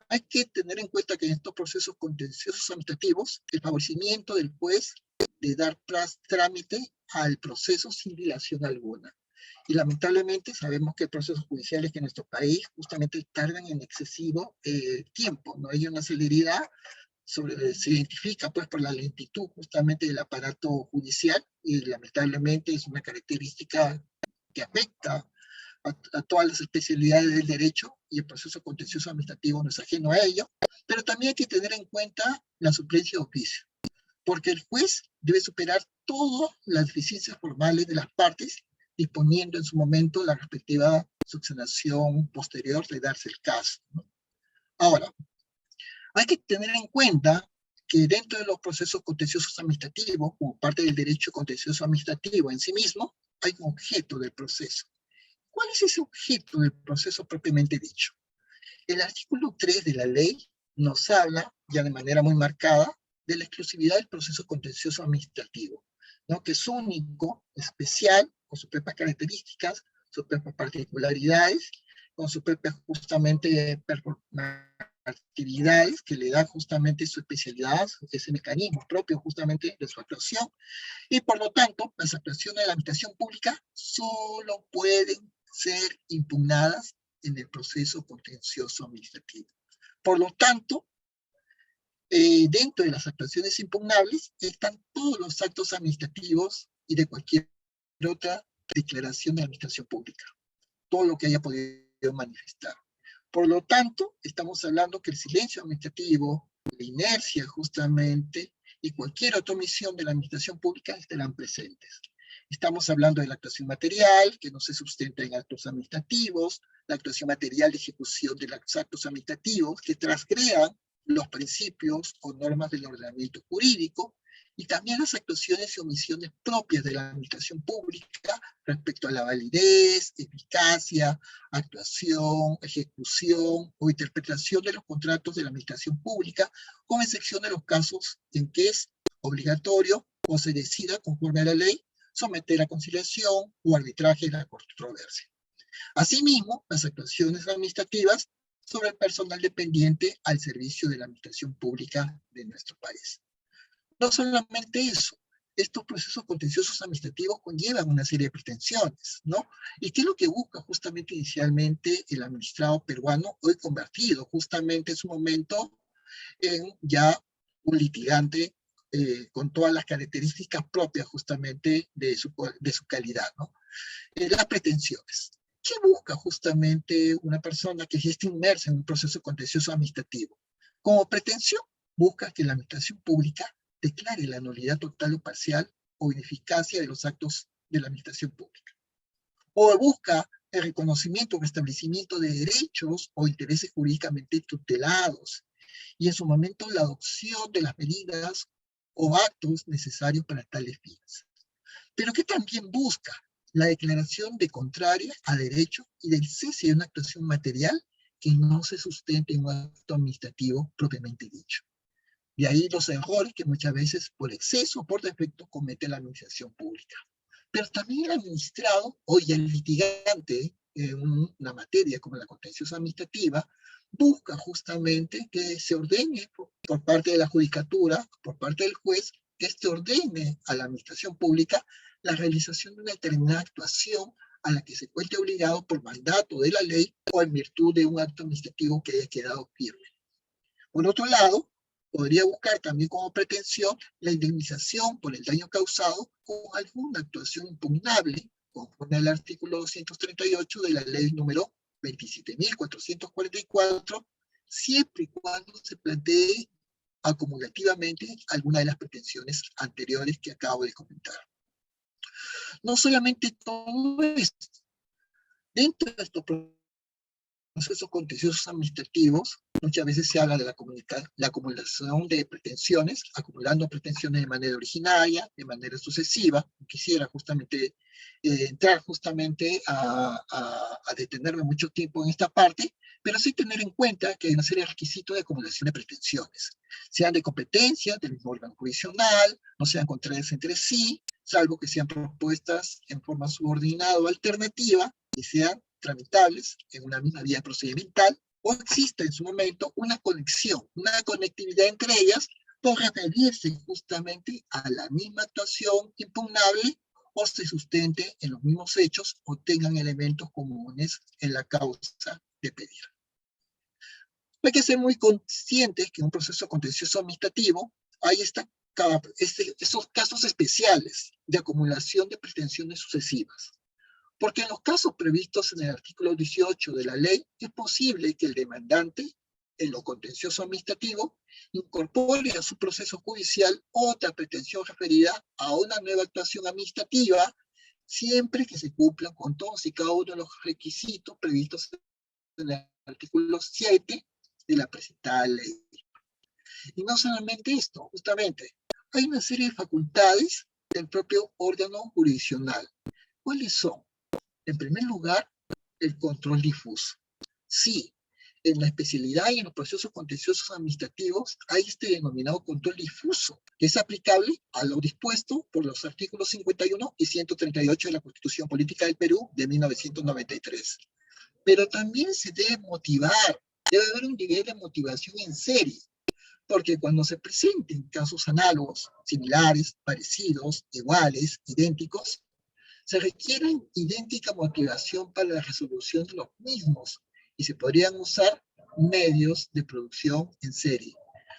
Hay que tener en cuenta que en estos procesos contenciosos administrativos, el favorecimiento del juez de dar trámite al proceso sin dilación alguna. Y lamentablemente sabemos que procesos judiciales que en nuestro país justamente tardan en excesivo tiempo, no hay una celeridad, se identifica pues por la lentitud justamente del aparato judicial y lamentablemente es una característica que afecta a todas las especialidades del derecho y el proceso contencioso administrativo no es ajeno a ello, pero también hay que tener en cuenta la suplencia de oficio, porque el juez debe superar todas las deficiencias formales de las partes, disponiendo en su momento la respectiva subsanación posterior de darse el caso, ¿no? Ahora, hay que tener en cuenta que dentro de los procesos contenciosos administrativos, como parte del derecho contencioso administrativo en sí mismo, hay un objeto del proceso. ¿Cuál es ese objeto del proceso propiamente dicho? El artículo 3 de la ley nos habla, ya de manera muy marcada, de la exclusividad del proceso contencioso administrativo, ¿no? Que es único, especial, con sus propias características, sus propias particularidades, con sus propias justamente actividades que le dan justamente su especialidad, ese mecanismo propio justamente de su actuación, y por lo tanto, las actuaciones de la administración pública solo pueden ser impugnadas en el proceso contencioso administrativo. Por lo tanto, dentro de las actuaciones impugnables están todos los actos administrativos y de cualquier otra declaración de administración pública, todo lo que haya podido manifestar. Por lo tanto, estamos hablando que el silencio administrativo, la inercia justamente, y cualquier otra omisión de la administración pública estarán presentes. Estamos hablando de la actuación material, que no se sustenta en actos administrativos, la actuación material de ejecución de los actos administrativos, que transgredan los principios o normas del ordenamiento jurídico, y también las actuaciones y omisiones propias de la administración pública respecto a la validez, eficacia, actuación, ejecución o interpretación de los contratos de la administración pública, con excepción de los casos en que es obligatorio o se decida conforme a la ley someter a conciliación o arbitraje la controversia. Asimismo, las actuaciones administrativas sobre el personal dependiente al servicio de la administración pública de nuestro país. No solamente eso, estos procesos contenciosos administrativos conllevan una serie de pretensiones, ¿no? ¿Y qué es lo que busca justamente inicialmente el administrado peruano, hoy convertido justamente en su momento en ya un litigante con todas las características propias justamente de su calidad, ¿no? Las pretensiones. ¿Qué busca justamente una persona que esté inmersa en un proceso contencioso administrativo? Como pretensión, busca que la administración pública declare la nulidad total o parcial o ineficacia de los actos de la administración pública. O busca el reconocimiento o restablecimiento de derechos o intereses jurídicamente tutelados, y en su momento la adopción de las medidas o actos necesarios para tales fines. Pero que también busca la declaración de contraria a derecho y del cese de una actuación material que no se sustente en un acto administrativo propiamente dicho. De ahí los errores que muchas veces por exceso o por defecto comete la administración pública. Pero también el administrado o el litigante en una materia como la contenciosa administrativa busca justamente que se ordene por parte de la judicatura, por parte del juez, que este ordene a la administración pública la realización de una determinada actuación a la que se encuentre obligado por mandato de la ley o en virtud de un acto administrativo que haya quedado firme. Por otro lado, podría buscar también como pretensión la indemnización por el daño causado con alguna actuación impugnable conforme al artículo 238 de la ley número 27.444, siempre y cuando se plantee acumulativamente alguna de las pretensiones anteriores que acabo de comentar. No solamente todo esto, dentro de estos procesos contenciosos administrativos, muchas veces se habla de la acumulación de pretensiones, acumulando pretensiones de manera originaria, de manera sucesiva. Quisiera justamente entrar justamente a detenerme mucho tiempo en esta parte, pero sí tener en cuenta que hay una serie de requisitos de acumulación de pretensiones, sean de competencia del mismo órgano jurisdiccional, no sean contrarias entre sí, salvo que sean propuestas en forma subordinada o alternativa, y sean tramitables en una misma vía procedimental, o existe en su momento una conexión, una conectividad entre ellas, por referirse justamente a la misma actuación impugnable, o se sustente en los mismos hechos, o tengan elementos comunes en la causa de pedir. Hay que ser muy conscientes que en un proceso contencioso administrativo hay esos casos especiales de acumulación de pretensiones sucesivas. Porque en los casos previstos en el artículo 18 de la ley, es posible que el demandante, en lo contencioso administrativo, incorpore a su proceso judicial otra pretensión referida a una nueva actuación administrativa, siempre que se cumplan con todos y cada uno de los requisitos previstos en el artículo 7 de la presentada ley. Y no solamente esto, justamente, hay una serie de facultades del propio órgano jurisdiccional. ¿Cuáles son? En primer lugar, el control difuso. Sí, en la especialidad y en los procesos contenciosos administrativos hay este denominado control difuso, que es aplicable a lo dispuesto por los artículos 51 y 138 de la Constitución Política del Perú de 1993. Pero también se debe motivar, debe haber un nivel de motivación en serie, porque cuando se presenten casos análogos, similares, parecidos, iguales, idénticos, se requiere idéntica motivación para la resolución de los mismos y se podrían usar medios de producción en serie.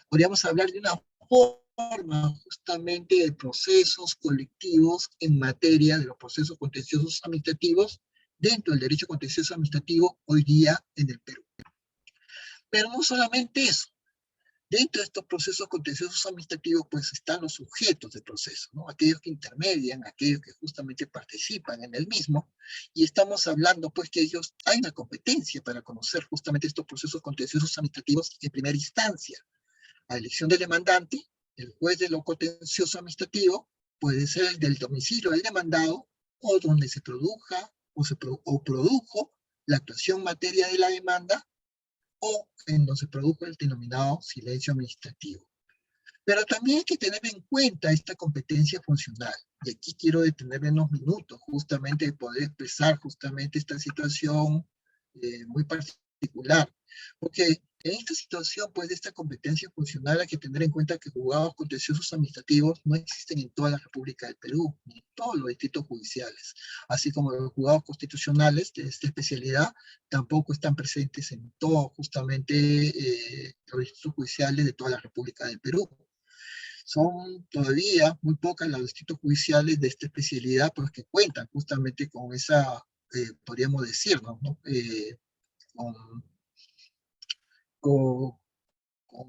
Podríamos hablar de una forma justamente de procesos colectivos en materia de los procesos contenciosos administrativos dentro del derecho contencioso administrativo hoy día en el Perú. Pero no solamente eso. Dentro de estos procesos contenciosos administrativos, pues están los sujetos del proceso, ¿no? Aquellos que intermedian, aquellos que justamente participan en el mismo, y estamos hablando, pues, que ellos, hay una competencia para conocer justamente estos procesos contenciosos administrativos en primera instancia. A elección del demandante, el juez de lo contencioso administrativo puede ser el del domicilio del demandado, o donde se produja, o produjo la actuación en materia de la demanda, o en donde se produjo el denominado silencio administrativo. Pero también hay que tener en cuenta esta competencia funcional. Y aquí quiero detenerme unos minutos justamente de poder expresar justamente esta situación muy particular. Porque en esta situación, pues, de esta competencia funcional hay que tener en cuenta que juzgados contenciosos administrativos no existen en toda la República del Perú, ni en todos los distritos judiciales. Así como los juzgados constitucionales de esta especialidad tampoco están presentes en todos justamente los distritos judiciales de toda la República del Perú. Son todavía muy pocas los distritos judiciales de esta especialidad, pues, que cuentan justamente con esa, podríamos decirnos, ¿no? Con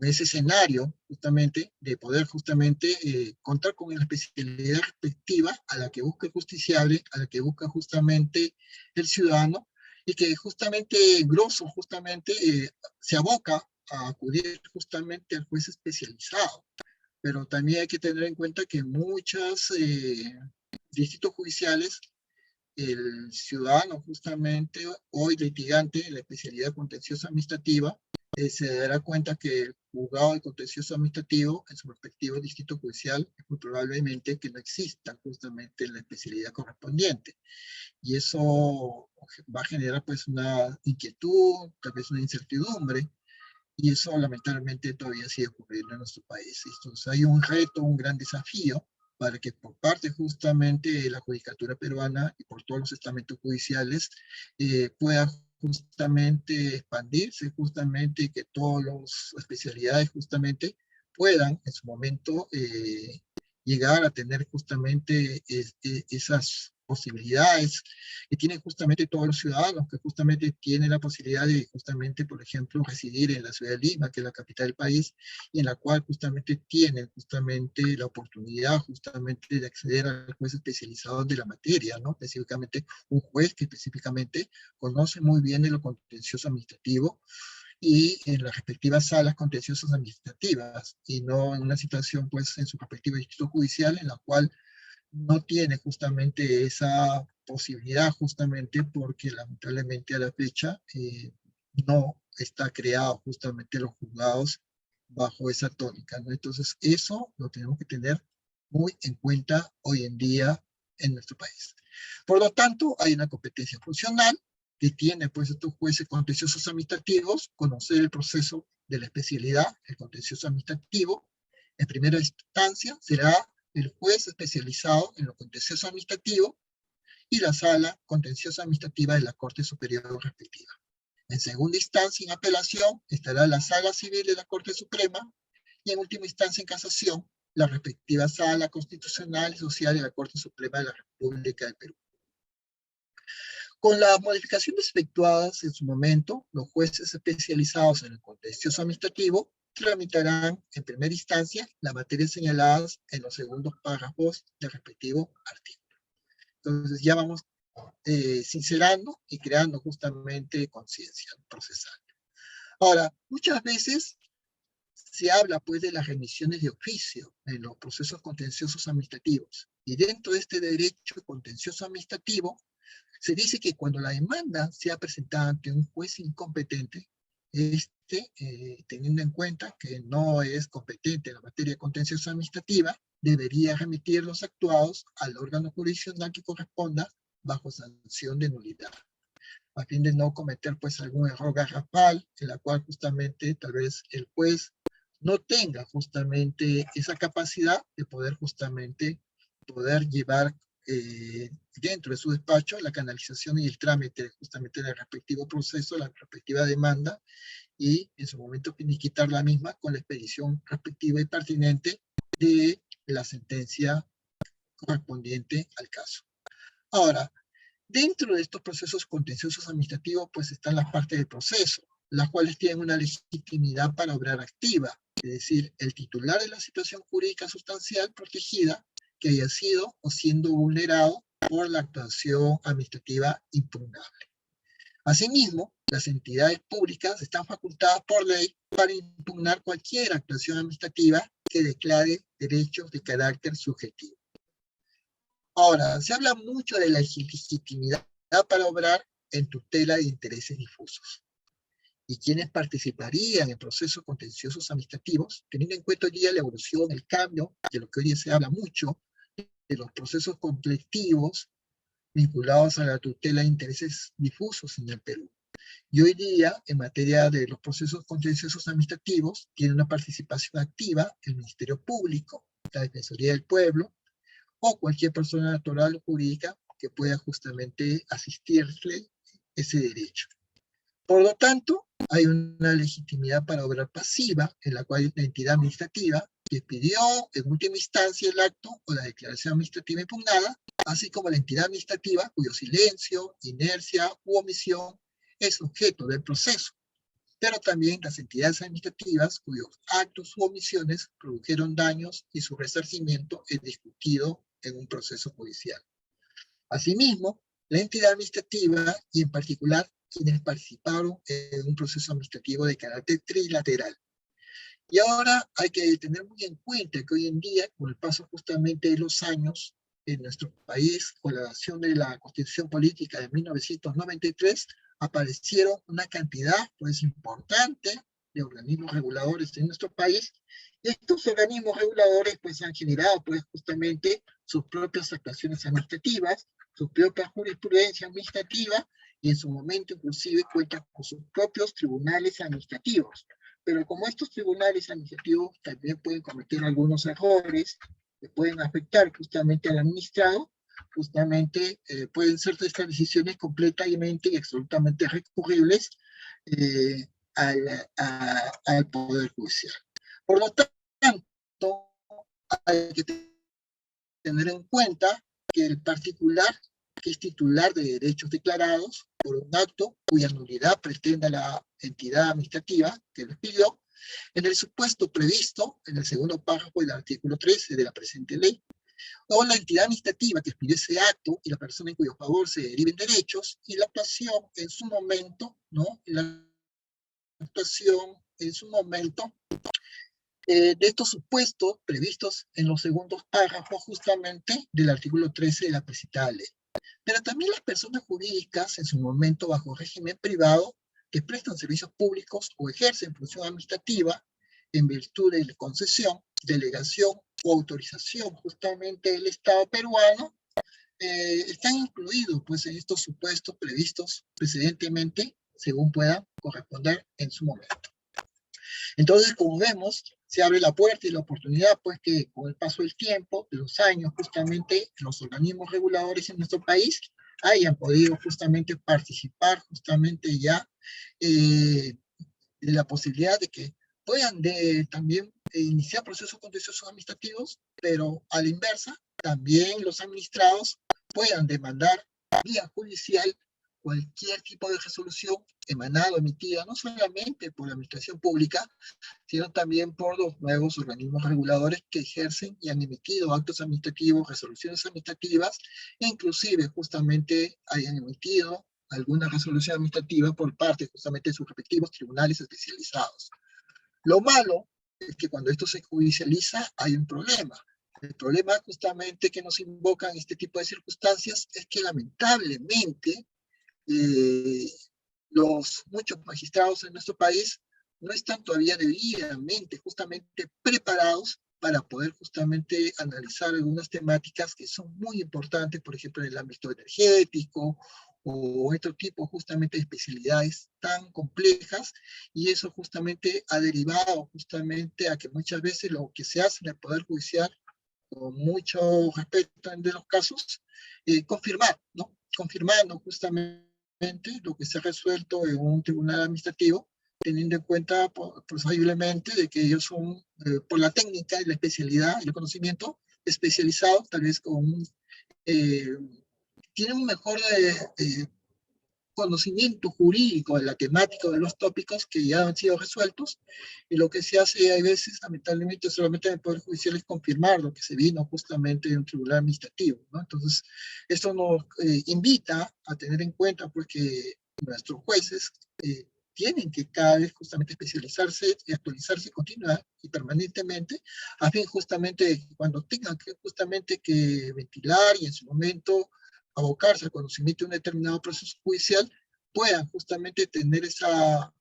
ese escenario justamente de poder justamente contar con la especialidad respectiva a la que busca el justiciable, a la que busca justamente el ciudadano, y que justamente grosso justamente se aboca a acudir justamente al juez especializado. Pero también hay que tener en cuenta que en muchos distritos judiciales el ciudadano justamente hoy litigante en la especialidad contenciosa administrativa se dará cuenta que el juzgado de contencioso administrativo en su respectivo distrito judicial es muy probablemente que no exista justamente la especialidad correspondiente. Y eso va a generar, pues, una inquietud, tal vez una incertidumbre, y eso lamentablemente todavía sigue ocurriendo en nuestro país. Entonces hay un reto, un gran desafío para que por parte justamente de la judicatura peruana y por todos los estamentos judiciales pueda justamente expandirse, justamente que todas las especialidades justamente puedan en su momento llegar a tener justamente esas posibilidades que tienen justamente todos los ciudadanos, que justamente tienen la posibilidad de justamente, por ejemplo, residir en la ciudad de Lima, que es la capital del país, y en la cual justamente tienen justamente la oportunidad justamente de acceder al juez especializado de la materia, ¿no? Específicamente un juez que específicamente conoce muy bien de lo contencioso administrativo, y en las respectivas salas contenciosas administrativas, y no en una situación, pues, en su respectivo distrito judicial, en la cual no tiene justamente esa posibilidad, justamente porque lamentablemente a la fecha no está creado justamente los juzgados bajo esa tónica, ¿no? Entonces, eso lo tenemos que tener muy en cuenta hoy en día en nuestro país. Por lo tanto, hay una competencia funcional que tiene, pues, estos jueces contenciosos administrativos, conocer el proceso de la especialidad, el contencioso administrativo. En primera instancia será el juez especializado en lo contencioso administrativo y la sala contenciosa administrativa de la Corte Superior respectiva. En segunda instancia, en apelación, estará la sala civil de la Corte Suprema y en última instancia, en casación, la respectiva sala constitucional y social de la Corte Suprema de la República del Perú. Con las modificaciones efectuadas en su momento, los jueces especializados en el contencioso administrativo tramitarán en primera instancia las materias señaladas en los segundos párrafos del respectivo artículo. Entonces ya vamos sincerando y creando justamente conciencia procesal. Ahora, muchas veces se habla, pues, de las remisiones de oficio en los procesos contenciosos administrativos, y dentro de este derecho contencioso administrativo se dice que cuando la demanda sea presentada ante un juez incompetente, teniendo en cuenta que no es competente en la materia contenciosa administrativa, debería remitir los actuados al órgano jurisdiccional que corresponda bajo sanción de nulidad, a fin de no cometer, pues, algún error garrafal en la cual justamente tal vez el juez no tenga justamente esa capacidad de poder justamente llevar dentro de su despacho la canalización y el trámite justamente del respectivo proceso, la respectiva demanda, y en su momento finiquitar la misma con la expedición respectiva y pertinente de la sentencia correspondiente al caso. Ahora, dentro de estos procesos contenciosos administrativos, pues están las partes del proceso, las cuales tienen una legitimidad para obrar activa, es decir, el titular de la situación jurídica sustancial protegida que haya sido o siendo vulnerado por la actuación administrativa impugnable. Asimismo, las entidades públicas están facultadas por ley para impugnar cualquier actuación administrativa que declare derechos de carácter subjetivo. Ahora, se habla mucho de la legitimidad para obrar en tutela de intereses difusos. ¿Y quiénes participarían en procesos contenciosos administrativos? Teniendo en cuenta hoy día la evolución, el cambio, de lo que hoy día se habla mucho, de los procesos colectivos vinculados a la tutela de intereses difusos en el Perú. Y hoy día, en materia de los procesos contenciosos administrativos, tiene una participación activa el Ministerio Público, la Defensoría del Pueblo, o cualquier persona natural o jurídica que pueda justamente asistirle ese derecho. Por lo tanto, hay una legitimidad para obrar pasiva, en la cual la entidad administrativa que pidió en última instancia el acto o la declaración administrativa impugnada, así como la entidad administrativa cuyo silencio, inercia u omisión es objeto del proceso, pero también las entidades administrativas cuyos actos u omisiones produjeron daños y su resarcimiento es discutido en un proceso judicial. Asimismo, la entidad administrativa y en particular quienes participaron en un proceso administrativo de carácter trilateral. Y ahora hay que tener muy en cuenta que hoy en día, con el paso justamente de los años en nuestro país, con la adopción de la Constitución Política de 1993, aparecieron una cantidad, pues, importante de organismos reguladores en nuestro país. Y estos organismos reguladores, pues, han generado, pues, justamente sus propias actuaciones administrativas, su propia jurisprudencia administrativa, y en su momento inclusive cuentan con sus propios tribunales administrativos. Pero como estos tribunales administrativos también pueden cometer algunos errores que pueden afectar justamente al administrado, justamente pueden ser estas decisiones completamente y absolutamente recurribles al Poder Judicial. Por lo tanto, hay que tener en cuenta que el particular que es titular de derechos declarados por un acto cuya nulidad pretenda la entidad administrativa que lo expidió, en el supuesto previsto en el segundo párrafo del artículo 13 de la presente ley, o la entidad administrativa que expidió ese acto y la persona en cuyo favor se deriven derechos, y la actuación en su momento, ¿no? La actuación en su momento de estos supuestos previstos en los segundos párrafos justamente del artículo 13 de la presente ley. Pero también las personas jurídicas en su momento bajo régimen privado que prestan servicios públicos o ejercen función administrativa en virtud de la concesión, delegación o autorización justamente del Estado peruano, están incluidos pues en estos supuestos previstos precedentemente según puedan corresponder en su momento. Entonces, como vemos, se abre la puerta y la oportunidad, pues que con el paso del tiempo, de los años, justamente los organismos reguladores en nuestro país hayan podido justamente participar justamente ya de la posibilidad de que puedan también iniciar procesos contenciosos administrativos, pero a la inversa, también los administrados puedan demandar vía judicial cualquier tipo de resolución emanada o emitida, no solamente por la administración pública, sino también por los nuevos organismos reguladores que ejercen y han emitido actos administrativos, resoluciones administrativas, e inclusive justamente hayan emitido alguna resolución administrativa por parte justamente de sus respectivos tribunales especializados. Lo malo es que cuando esto se judicializa hay un problema. El problema justamente que nos invocan este tipo de circunstancias es que lamentablemente muchos magistrados en nuestro país no están todavía debidamente justamente preparados para poder justamente analizar algunas temáticas que son muy importantes, por ejemplo, en el ámbito energético o otro tipo justamente de especialidades tan complejas, y eso justamente ha derivado justamente a que muchas veces lo que se hace en el Poder Judicial, con mucho respeto en de los casos, confirmar, ¿no? Confirmando justamente lo que se ha resuelto en un tribunal administrativo, teniendo en cuenta posiblemente de que ellos son, por la técnica y la especialidad y el conocimiento especializado, tal vez tienen un mejor conocimiento jurídico de la temática de los tópicos que ya han sido resueltos, y lo que se hace a veces, lamentablemente, solamente en el Poder Judicial es confirmar lo que se vino justamente de un tribunal administrativo, ¿no? Entonces, esto nos invita a tener en cuenta pues, que nuestros jueces tienen que cada vez justamente especializarse y actualizarse continuamente y permanentemente, a fin justamente cuando tengan que justamente que ventilar y en su momento abocarse al conocimiento de un determinado proceso judicial, puedan justamente tener esa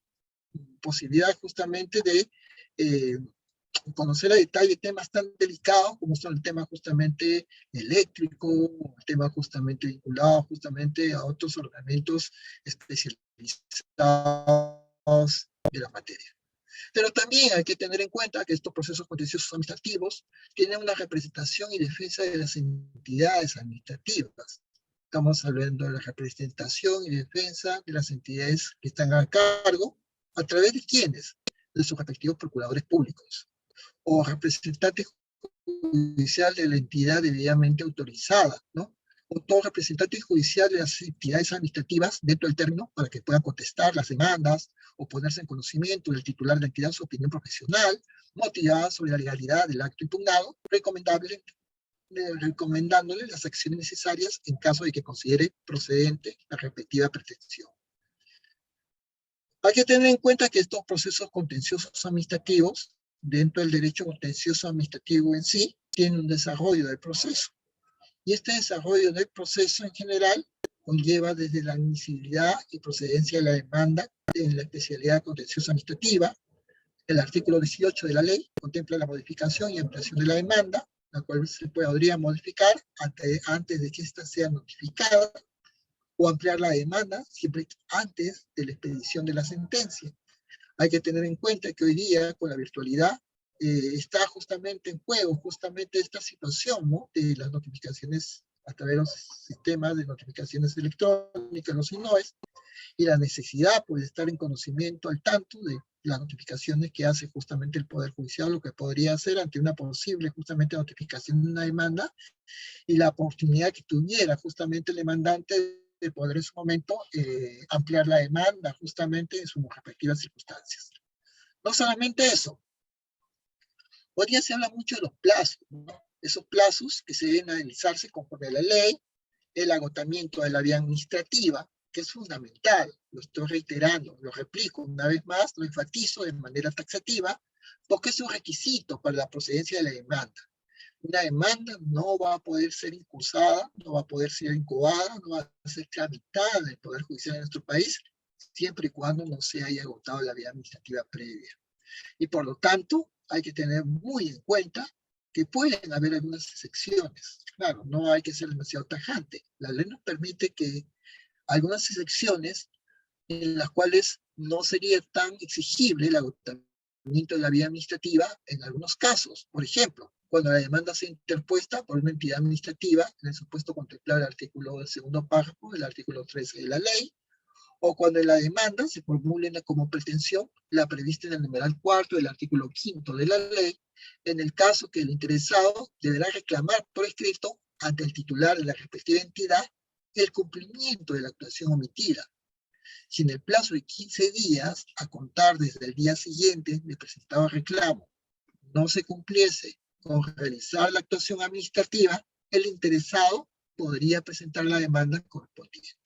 posibilidad justamente de conocer a detalle temas tan delicados como son el tema justamente eléctrico, el tema justamente vinculado justamente a otros ordenamientos especializados de la materia. Pero también hay que tener en cuenta que estos procesos contenciosos administrativos tienen una representación y defensa de las entidades administrativas. Estamos hablando de la representación y defensa de las entidades que están a cargo, ¿a través de quiénes? De sus respectivos procuradores públicos o representantes judicial de la entidad debidamente autorizada, ¿no? O todo representante judicial de las entidades administrativas dentro del término para que puedan contestar las demandas o ponerse en conocimiento del titular de la entidad su opinión profesional motivada sobre la legalidad del acto impugnado, recomendándole las acciones necesarias en caso de que considere procedente la respectiva pretensión. Hay que tener en cuenta que estos procesos contenciosos administrativos, dentro del derecho contencioso administrativo en sí, tienen un desarrollo del proceso. Y este desarrollo del proceso en general conlleva desde la admisibilidad y procedencia de la demanda en la especialidad contenciosa administrativa. El artículo 18 de la ley contempla la modificación y ampliación de la demanda, la cual se podría modificar antes de que ésta sea notificada, o ampliar la demanda siempre antes de la expedición de la sentencia. Hay que tener en cuenta que hoy día, con la virtualidad, está justamente en juego justamente esta situación, ¿no? De las notificaciones a través de los sistemas de notificaciones electrónicas, los SINOES, y la necesidad pues, de estar en conocimiento al tanto de las notificaciones que hace justamente el Poder Judicial, lo que podría hacer ante una posible justamente notificación de una demanda y la oportunidad que tuviera justamente el demandante de poder en su momento ampliar la demanda justamente en sus respectivas circunstancias. No solamente eso, hoy día se habla mucho de los plazos, ¿no? Esos plazos que se deben analizarse conforme a la ley, el agotamiento de la vía administrativa, que es fundamental, lo estoy reiterando, lo replico una vez más, lo enfatizo de manera taxativa, porque es un requisito para la procedencia de la demanda. Una demanda no va a poder ser incursada, no va a poder ser incubada, no va a ser tramitada en el Poder Judicial de nuestro país, siempre y cuando no se haya agotado la vía administrativa previa. Y por lo tanto, hay que tener muy en cuenta que pueden haber algunas excepciones. Claro, no hay que ser demasiado tajante. La ley nos permite que algunas excepciones en las cuales no sería tan exigible el agotamiento de la vía administrativa en algunos casos. Por ejemplo, cuando la demanda sea interpuesta por una entidad administrativa, en el supuesto contemplado el artículo del segundo párrafo del artículo 13 de la ley, o cuando en la demanda se formule como pretensión la prevista en el numeral cuarto del artículo 5 de la ley, en el caso que el interesado deberá reclamar por escrito ante el titular de la respectiva entidad el cumplimiento de la actuación omitida. Si en el plazo de 15 días, a contar desde el día siguiente de presentado reclamo, no se cumpliese con realizar la actuación administrativa, el interesado podría presentar la demanda correspondiente.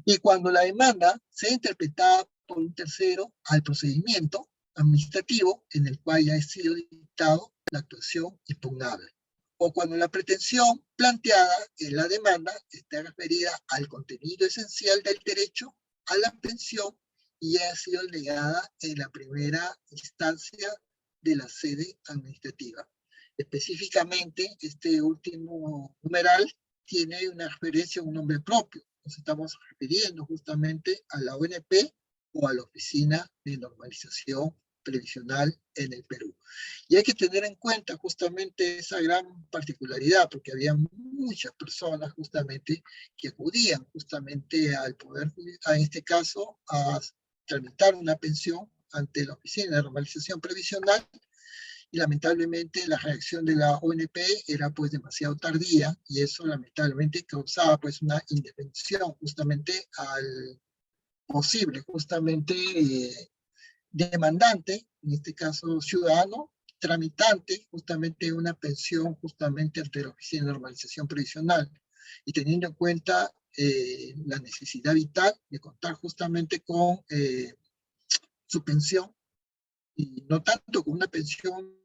Y cuando la demanda sea interpretada por un tercero al procedimiento administrativo en el cual ya ha sido dictado la actuación impugnable, o cuando la pretensión planteada en la demanda esté referida al contenido esencial del derecho a la pensión y ha sido negada en la primera instancia de la sede administrativa. Específicamente, este último numeral tiene una referencia a un nombre propio. Nos estamos refiriendo justamente a la ONP o a la Oficina de Normalización Previsional en el Perú. Y hay que tener en cuenta justamente esa gran particularidad, porque había muchas personas justamente que acudían justamente al Poder, en este caso, a tramitar una pensión ante la Oficina de Normalización Previsional, y lamentablemente la reacción de la ONP era pues demasiado tardía, y eso lamentablemente causaba pues una indefensión justamente al posible justamente demandante, en este caso ciudadano, tramitante justamente una pensión justamente ante la Oficina de Normalización Previsional, y teniendo en cuenta la necesidad vital de contar justamente con su pensión, y no tanto con una pensión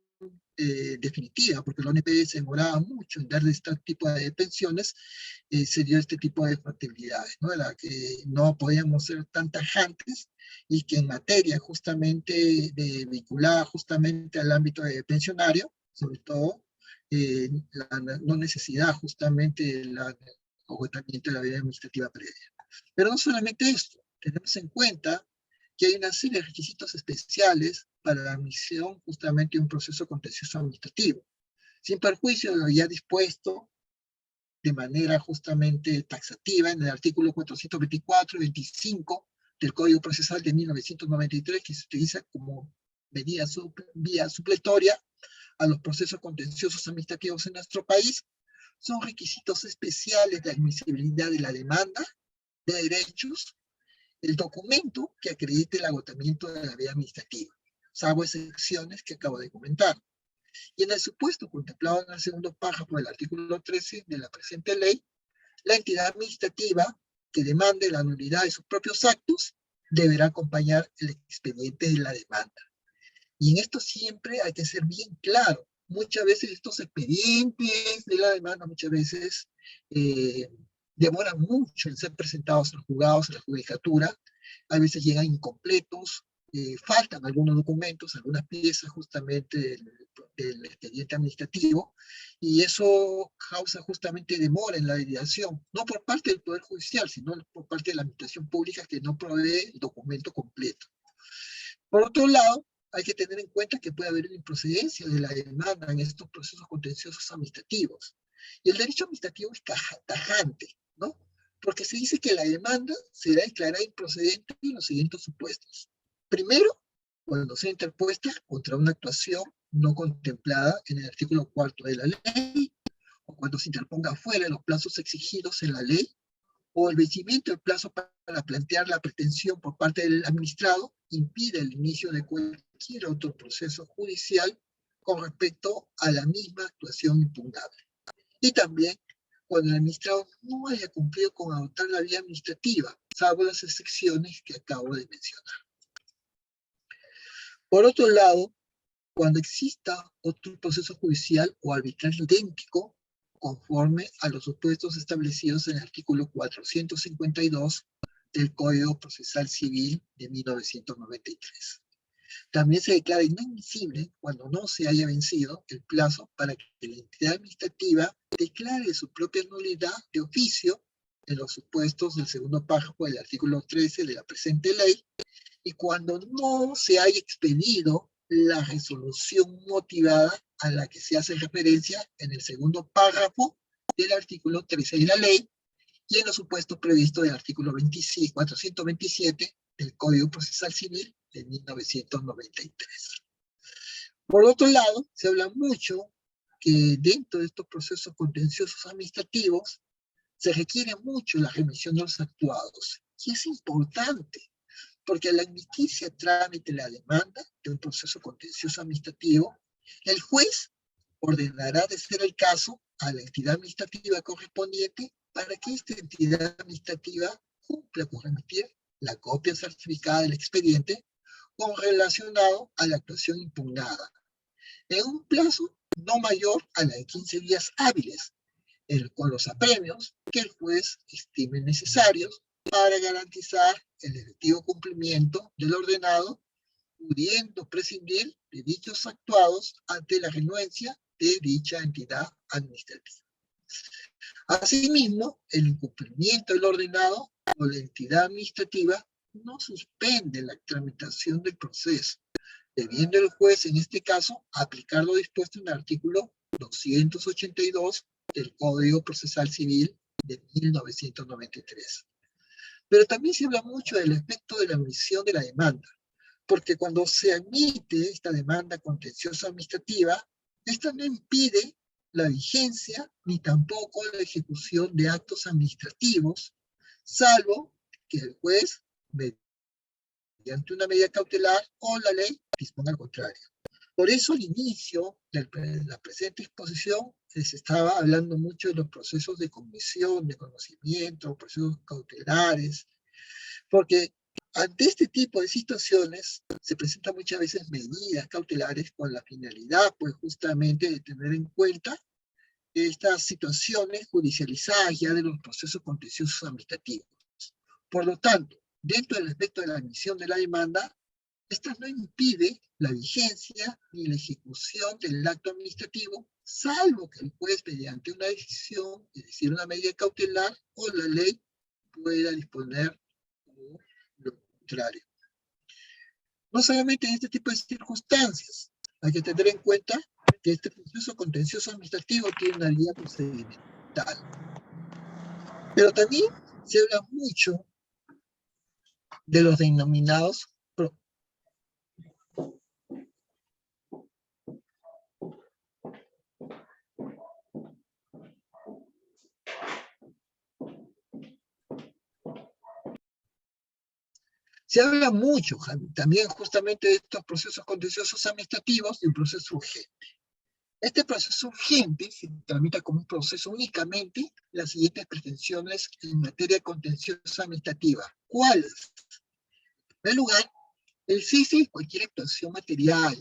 definitiva, porque la ONP se demoraba mucho en dar este tipo de pensiones, se dio este tipo de factibilidades, ¿no? La que no podíamos ser tan tajantes, y que en materia justamente vinculada justamente al ámbito de pensionario, sobre todo, la no necesidad justamente del agotamiento de la vida administrativa previa. Pero no solamente esto, tenemos en cuenta que hay una serie de requisitos especiales para la admisión justamente de un proceso contencioso administrativo, sin perjuicio de lo ya dispuesto de manera justamente taxativa en el artículo 424 y 25 del Código Procesal de 1993, que se utiliza como medida vía supletoria a los procesos contenciosos administrativos en nuestro país. Son requisitos especiales de admisibilidad de la demanda de derechos, el documento que acredite el agotamiento de la vía administrativa, salvo excepciones que acabo de comentar. Y en el supuesto contemplado en el segundo párrafo del artículo 13 de la presente ley, la entidad administrativa que demande la nulidad de sus propios actos deberá acompañar el expediente de la demanda. Y en esto siempre hay que ser bien claro. Muchas veces estos expedientes de la demanda, muchas veces demoran mucho en ser presentados a los juzgados, a la judicatura. A veces llegan incompletos, faltan algunos documentos, algunas piezas justamente del expediente administrativo, y eso causa justamente demora en la derivación, no por parte del Poder Judicial, sino por parte de la Administración Pública, que no provee el documento completo. Por otro lado, hay que tener en cuenta que puede haber una improcedencia de la demanda en estos procesos contenciosos administrativos. Y el derecho administrativo es tajante, ¿no? Porque se dice que la demanda será declarada improcedente en los siguientes supuestos. Primero, cuando sea interpuesta contra una actuación no contemplada en el artículo 4 de la ley, o cuando se interponga fuera de los plazos exigidos en la ley, o el vencimiento del plazo para plantear la pretensión por parte del administrado impide el inicio de cualquier otro proceso judicial con respecto a la misma actuación impugnable. Y también cuando el administrado no haya cumplido con adoptar la vía administrativa, salvo las excepciones que acabo de mencionar. Por otro lado, cuando exista otro proceso judicial o arbitral idéntico, conforme a los supuestos establecidos en el artículo 452 del Código Procesal Civil de 1993. También se declara inadmisible cuando no se haya vencido el plazo para que la entidad administrativa declare su propia nulidad de oficio en los supuestos del segundo párrafo del artículo 13 de la presente ley, y cuando no se haya expedido la resolución motivada a la que se hace referencia en el segundo párrafo del artículo 13 de la ley y en los supuestos previstos del artículo 427 del Código Procesal Civil de 1993. Por otro lado, se habla mucho que dentro de estos procesos contenciosos administrativos se requiere mucho la remisión de los actuados. Y es importante, porque al admitirse a trámite la demanda de un proceso contencioso administrativo, el juez ordenará de ser el caso a la entidad administrativa correspondiente para que esta entidad administrativa cumpla con remitir la copia certificada del expediente con relacionado a la actuación impugnada, en un plazo no mayor a la de 15 días hábiles, con los apremios que el juez estime necesarios para garantizar el efectivo cumplimiento del ordenado, pudiendo prescindir de dichos actuados ante la renuencia de dicha entidad administrativa. Asimismo, el incumplimiento del ordenado o la entidad administrativa no suspende la tramitación del proceso, debiendo el juez, en este caso, aplicar lo dispuesto en el artículo 282 del Código Procesal Civil de 1993. Pero también se habla mucho del efecto de la admisión de la demanda, porque cuando se admite esta demanda contenciosa administrativa, esta no impide la vigencia ni tampoco la ejecución de actos administrativos, salvo que el juez, mediante una medida cautelar o la ley, disponga al contrario. Por eso al inicio de la presente exposición se estaba hablando mucho de los procesos de cognición, de conocimiento, procesos cautelares, porque ante este tipo de situaciones se presentan muchas veces medidas cautelares con la finalidad, pues justamente de tener en cuenta estas situaciones judicializadas ya de los procesos contenciosos administrativos. Por lo tanto, dentro del aspecto de la admisión de la demanda, esta no impide la vigencia ni la ejecución del acto administrativo, salvo que el juez, mediante una decisión, es decir, una medida cautelar o la ley, pueda disponer lo contrario. No solamente en este tipo de circunstancias, hay que tener en cuenta que este proceso contencioso administrativo tiene una vía procedimental. Pero también se habla mucho de los denominados se habla mucho también justamente de estos procesos contenciosos administrativos y un proceso urgente. Este proceso urgente se tramita como un proceso únicamente las siguientes pretensiones en materia contenciosa administrativa. ¿Cuáles? En primer lugar, el cese de cualquier actuación material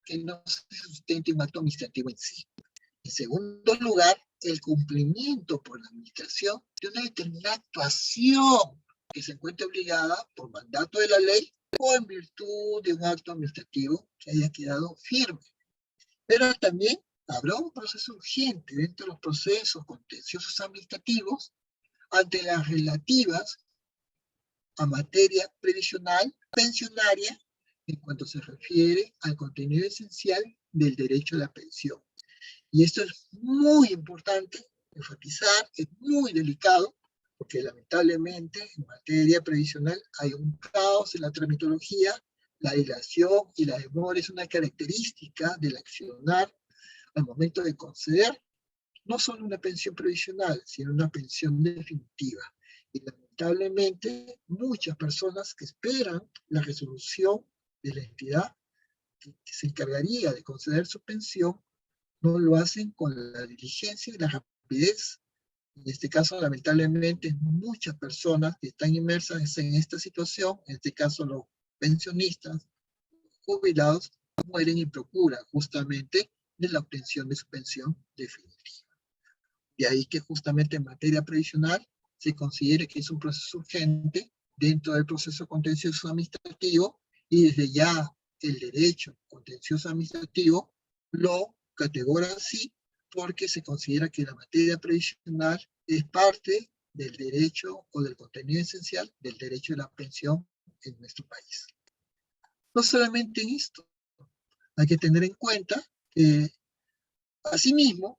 que no se sustente un acto administrativo en sí. En segundo lugar, el cumplimiento por la administración de una determinada actuación que se encuentre obligada por mandato de la ley o en virtud de un acto administrativo que haya quedado firme. Pero también habrá un proceso urgente dentro de los procesos contenciosos administrativos ante las relativas a materia previsional, pensionaria, en cuanto se refiere al contenido esencial del derecho a la pensión. Y esto es muy importante enfatizar, es muy delicado, porque lamentablemente en materia previsional hay un caos en la tramitología, la dilación y la demora es una característica del accionar al momento de conceder no solo una pensión previsional, sino una pensión definitiva. Y lamentablemente muchas personas que esperan la resolución de la entidad que se encargaría de conceder su pensión no lo hacen con la diligencia y la rapidez. En este caso, lamentablemente, muchas personas que están inmersas en esta situación, en este caso los pensionistas, jubilados, mueren y procuran justamente de la obtención de su pensión definitiva. De ahí que justamente en materia previsional se considere que es un proceso urgente dentro del proceso contencioso administrativo y desde ya el derecho contencioso administrativo lo categoriza así porque se considera que la materia previsional es parte del derecho o del contenido esencial del derecho de la pensión en nuestro país. No solamente en esto, hay que tener en cuenta que asimismo,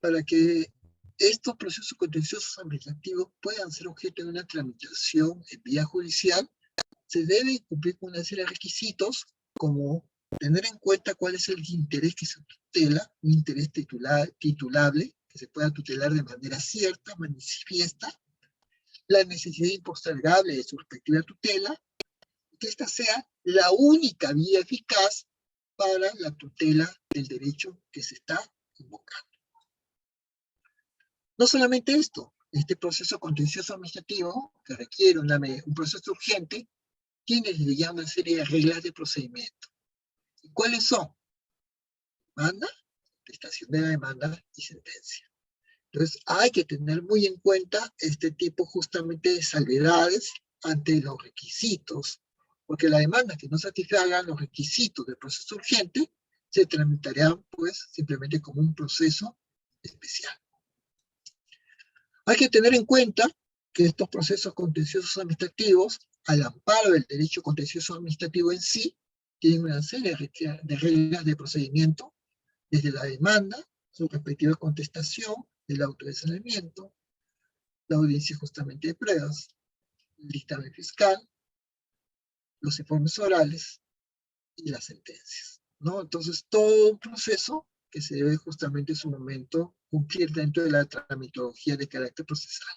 para que estos procesos contenciosos administrativos puedan ser objeto de una tramitación en vía judicial, se debe cumplir con una serie de requisitos como tener en cuenta cuál es el interés que se tutela, un interés titulable, que se pueda tutelar de manera cierta, manifiesta, la necesidad impostergable de su respectiva tutela, que esta sea la única vía eficaz para la tutela del derecho que se está invocando. No solamente esto, este proceso contencioso administrativo, que requiere un proceso urgente, tiene ya una serie de reglas de procedimiento. ¿Y cuáles son? Demanda, contestación de la demanda y sentencia. Entonces, hay que tener muy en cuenta este tipo justamente de salvedades ante los requisitos, porque las demandas que no satisfagan los requisitos del proceso urgente se tramitarán, pues, simplemente como un proceso especial. Hay que tener en cuenta que estos procesos contenciosos administrativos, al amparo del derecho contencioso administrativo en sí, tienen una serie de reglas de procedimiento, desde la demanda, su respectiva contestación, el auto de saneamiento, la audiencia justamente de pruebas, el dictamen fiscal, los informes orales y las sentencias, ¿no? Entonces, todo un proceso que se debe justamente en su momento cumplir dentro de la tramitología de carácter procesal.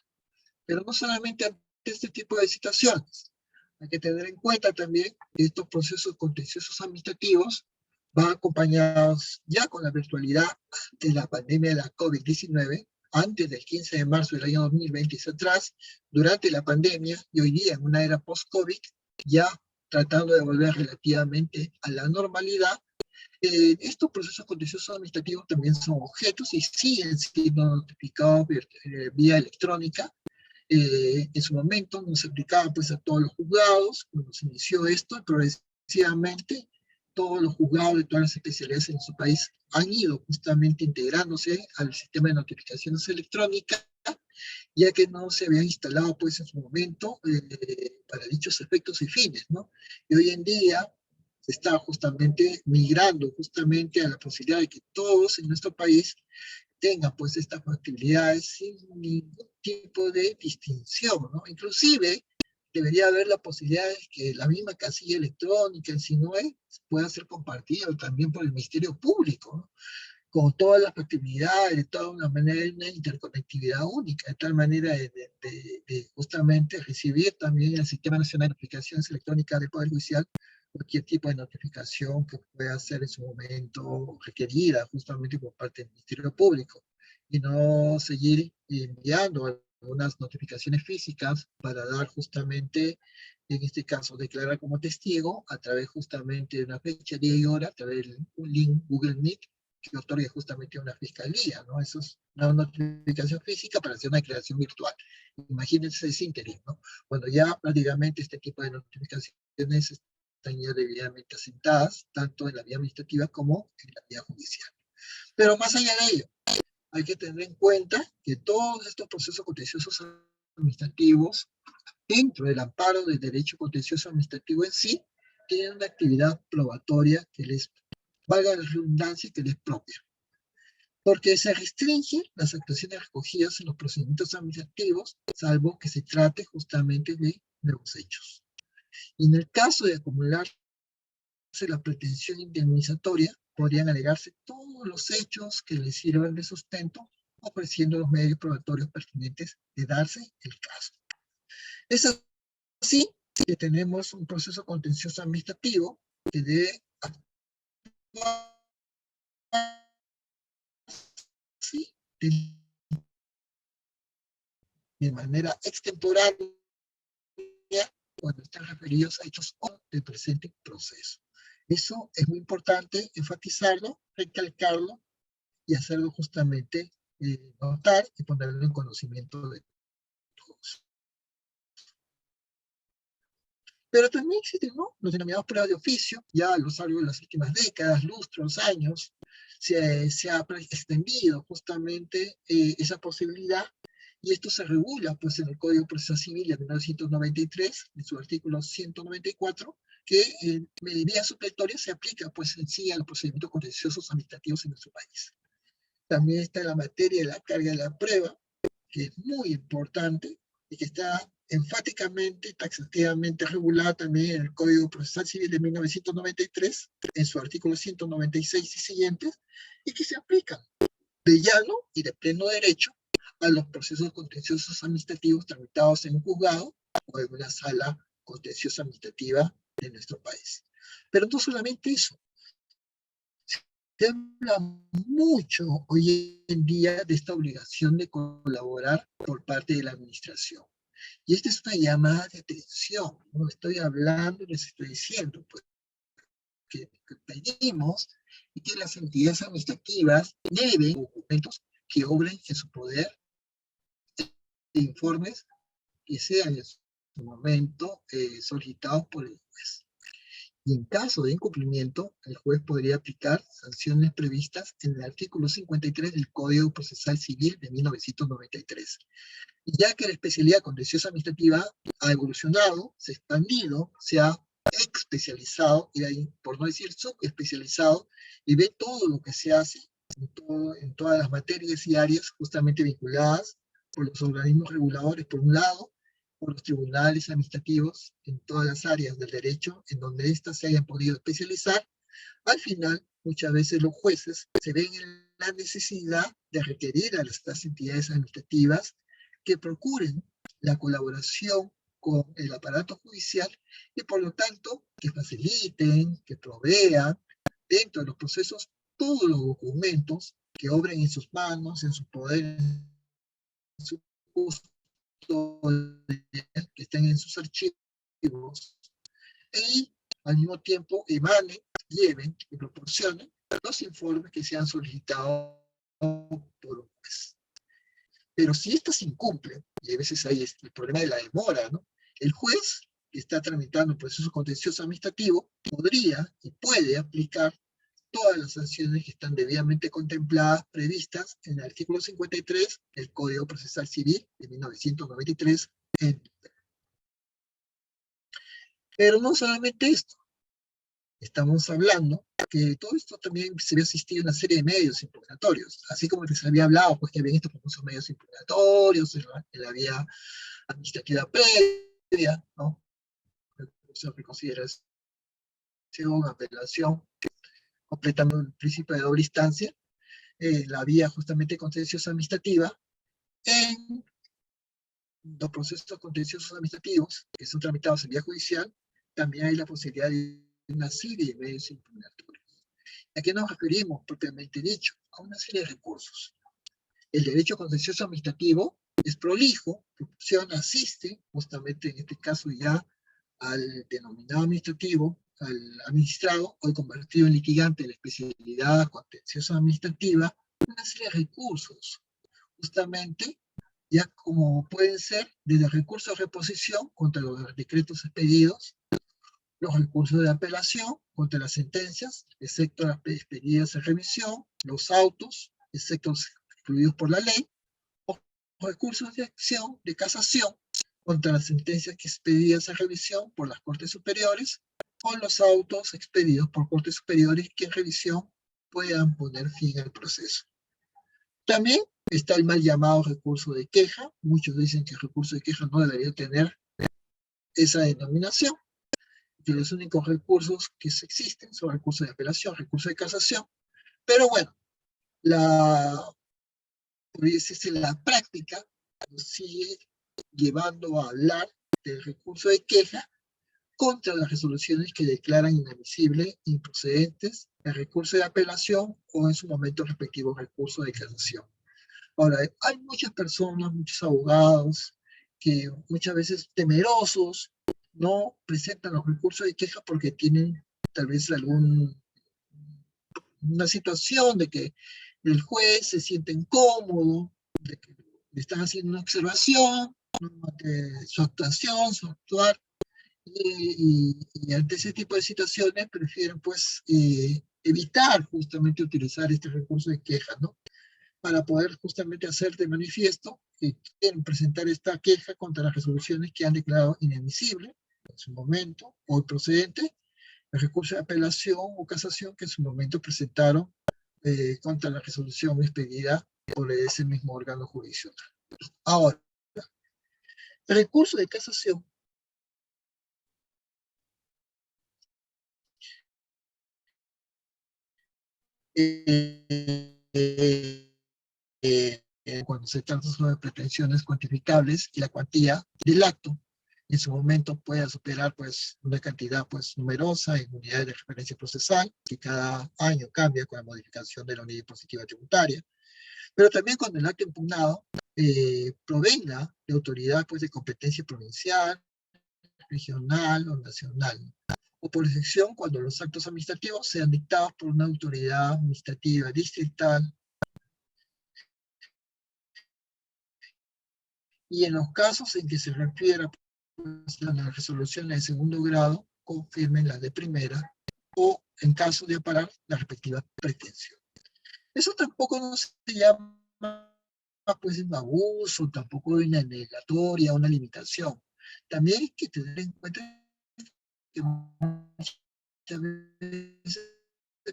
Pero no solamente ante este tipo de situaciones. Hay que tener en cuenta también que estos procesos contenciosos administrativos van acompañados ya con la virtualidad de la pandemia de la COVID-19, antes del 15 de marzo del año 2020 hacia atrás, durante la pandemia y hoy día en una era post-COVID, ya tratando de volver relativamente a la normalidad. Estos procesos contenciosos administrativos también son objetos y siguen siendo notificados vía electrónica. En su momento no se aplicaba pues a todos los juzgados, cuando se inició esto, progresivamente todos los juzgados de todas las especialidades en su país han ido justamente integrándose al sistema de notificaciones electrónicas, ya que no se habían instalado pues en su momento para dichos efectos y fines, ¿no? Y hoy en día se está justamente migrando justamente a la posibilidad de que todos en nuestro país tengan pues estas factibilidades sin ningún tipo de distinción, ¿no? Inclusive debería haber la posibilidad de que la misma casilla electrónica, el SINUE, pueda ser compartido también por el Ministerio Público, ¿no? Con todas las factibilidades, de toda una manera, de una interconectividad única, de tal manera de justamente recibir también el Sistema Nacional de Notificaciones Electrónicas del Poder Judicial cualquier tipo de notificación que pueda ser en su momento requerida justamente por parte del Ministerio Público y no seguir enviando algunas notificaciones físicas para dar justamente, en este caso, declarar como testigo a través justamente de una fecha, día y hora, a través de un link Google Meet que otorgue justamente una fiscalía, ¿no? Eso es una notificación física para hacer una declaración virtual. Imagínense ese interés, ¿no? Cuando ya prácticamente este tipo de notificaciones están ya debidamente asentadas, tanto en la vía administrativa como en la vía judicial. Pero más allá de ello, hay que tener en cuenta que todos estos procesos contenciosos administrativos, dentro del amparo del derecho contencioso administrativo en sí, tienen una actividad probatoria que les, valga la redundancia, que les propia. porque se restringen las actuaciones recogidas en los procedimientos administrativos, salvo que se trate justamente de nuevos hechos. Y en el caso de acumularse la pretensión indemnizatoria, podrían alegarse todos los hechos que le sirvan de sustento, ofreciendo los medios probatorios pertinentes de darse el caso. Es así que tenemos un proceso contencioso administrativo que debe actuar de manera extemporánea cuando están referidos a hechos del presente proceso. Eso es muy importante enfatizarlo, recalcarlo y hacerlo justamente notar y ponerlo en conocimiento de todos. Pero también existen, ¿no?, los denominados pruebas de oficio. Ya a lo largo de las últimas décadas, lustros, años, se ha extendido justamente esa posibilidad, y esto se regula pues en el Código Procesal Civil de 1993, en su artículo 194, que en medida supletoria se aplica pues en sí a los procedimientos contenciosos administrativos en nuestro país. También está la materia de la carga de la prueba, que es muy importante y que está enfáticamente, taxativamente regulada también en el Código Procesal Civil de 1993, en su artículo 196 y siguientes, y que se aplican de llano y de pleno derecho a los procesos contenciosos administrativos tramitados en un juzgado o en una sala contenciosa administrativa de nuestro país. Pero no solamente eso. Se habla mucho hoy en día de esta obligación de colaborar por parte de la administración. Y esta es una llamada de atención. No estoy hablando, les estoy diciendo, pues, que pedimos y que las entidades administrativas deben documentos que obren en su poder, de informes que sean en su momento solicitados por el juez. Y en caso de incumplimiento, el juez podría aplicar sanciones previstas en el artículo 53 del Código Procesal Civil de 1993. Y ya que la especialidad contenciosa administrativa ha evolucionado, se ha expandido, se ha especializado, y ahí, por no decir subespecializado, y ve todo lo que se hace en todas las materias y áreas justamente vinculadas por los organismos reguladores, por un lado, por los tribunales administrativos en todas las áreas del derecho en donde éstas se hayan podido especializar. Al final, muchas veces los jueces se ven en la necesidad de requerir a estas entidades administrativas que procuren la colaboración con el aparato judicial y por lo tanto que faciliten, que provean dentro de los procesos todos los documentos que obren en sus manos, en su poder, en su que estén en sus archivos, y al mismo tiempo emanen, lleven y proporcionen los informes que se han solicitado por un juez. Pero si estos se incumplen, y a veces hay el problema de la demora, ¿no?, el juez que está tramitando un proceso contencioso administrativo podría y puede aplicar todas las sanciones que están debidamente contempladas, previstas en el artículo 53 del Código Procesal Civil de 1993. Pero no solamente esto. Estamos hablando que todo esto también se había asistido a una serie de medios impugnatorios, así como les había hablado, pues que habían estos famosos medios impugnatorios, en la vía administrativa previa, ¿no?, reconsideración, apelación, completando el principio de doble instancia, la vía justamente contenciosa administrativa. En los procesos contenciosos administrativos que son tramitados en vía judicial, también hay la posibilidad de una serie de medios impugnatorios. ¿A qué nos referimos propiamente dicho? A una serie de recursos. El derecho contencioso administrativo es prolijo, proporciona, asiste, justamente en este caso ya al denominado administrativo, al administrado, hoy convertido en litigante de la especialidad contenciosa administrativa, una serie de recursos, justamente, ya como pueden ser desde recursos de reposición contra los decretos expedidos, los recursos de apelación contra las sentencias, excepto las expedidas en revisión, los autos, excepto los excluidos por la ley, o recursos de acción de casación contra las sentencias que expedidas en revisión por las Cortes Superiores, o los autos expedidos por Cortes Superiores que en revisión puedan poner fin al proceso. También está el mal llamado recurso de queja. Muchos dicen que el recurso de queja no debería tener esa denominación, que los únicos recursos que existen son recursos de apelación, recursos de casación. Pero bueno, la práctica nos sigue llevando a hablar del recurso de queja contra las resoluciones que declaran inadmisibles, improcedentes, el recurso de apelación o en su momento respectivo recurso de casación. Ahora, hay muchas personas, muchos abogados, que muchas veces temerosos no presentan los recursos de queja porque tienen tal vez una situación de que el juez se siente incómodo, de que le están haciendo una observación, de su actuación, su actuar, y ante ese tipo de situaciones prefieren pues evitar justamente utilizar este recurso de queja, ¿no? Para poder justamente hacer de manifiesto que quieren presentar esta queja contra las resoluciones que han declarado inadmisible en su momento o improcedente, el recurso de apelación o casación que en su momento presentaron contra la resolución expedida por ese mismo órgano jurisdiccional. Ahora, el recurso de casación cuando se trata sobre pretensiones cuantificables y la cuantía del acto en su momento pueda superar pues una cantidad pues numerosa en unidades de referencia procesal, que cada año cambia con la modificación de la unidad impositiva tributaria, pero también cuando el acto impugnado provenga de autoridad pues de competencia provincial, regional o nacional, o por excepción cuando los actos administrativos sean dictados por una autoridad administrativa distrital, y en los casos en que se refiera pues, a las resoluciones de segundo grado, confirmen las de primera, o en caso de amparar la respectiva pretensión. Eso tampoco no se llama pues un abuso, tampoco una negatoria, una limitación. También hay que tener en cuenta que muchas veces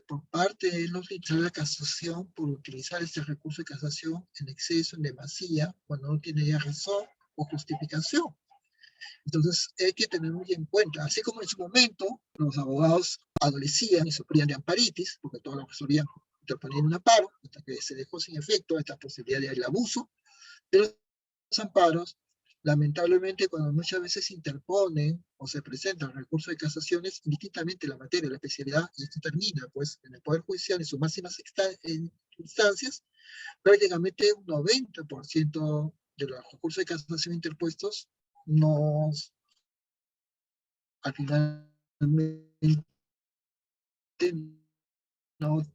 por parte de los de la casación, por utilizar este recurso de casación en exceso, en demasía, cuando no tiene ya razón o justificación. Entonces hay que tener muy en cuenta, así como en su momento los abogados adolecían y sufrían de amparitis, porque todos los resolvían interponiendo un amparo, hasta que se dejó sin efecto esta posibilidad del abuso de los amparos. Lamentablemente, cuando muchas veces se interponen o se presentan recursos de casaciones, indistintamente la materia, la especialidad, y esto termina pues en el Poder Judicial en sus máximas instancias, prácticamente un 90% de los recursos de casación interpuestos no, al final, no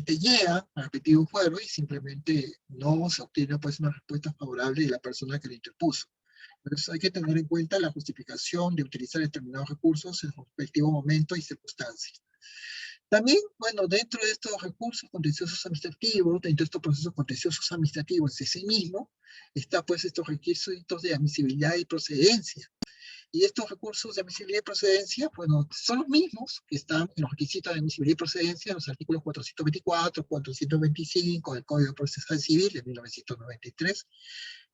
te llega al respectivo fuero y simplemente no se obtiene pues una respuesta favorable de la persona que lo interpuso. Entonces hay que tener en cuenta la justificación de utilizar determinados recursos en su respectivo momento y circunstancias. También, bueno, dentro de estos recursos contenciosos administrativos, dentro de estos procesos contenciosos administrativos en sí mismo, está pues estos requisitos de admisibilidad y procedencia. Y estos recursos de admisibilidad y procedencia, bueno, son los mismos que están en los requisitos de admisibilidad y procedencia en los artículos 424, 425 del Código Procesal Civil de 1993,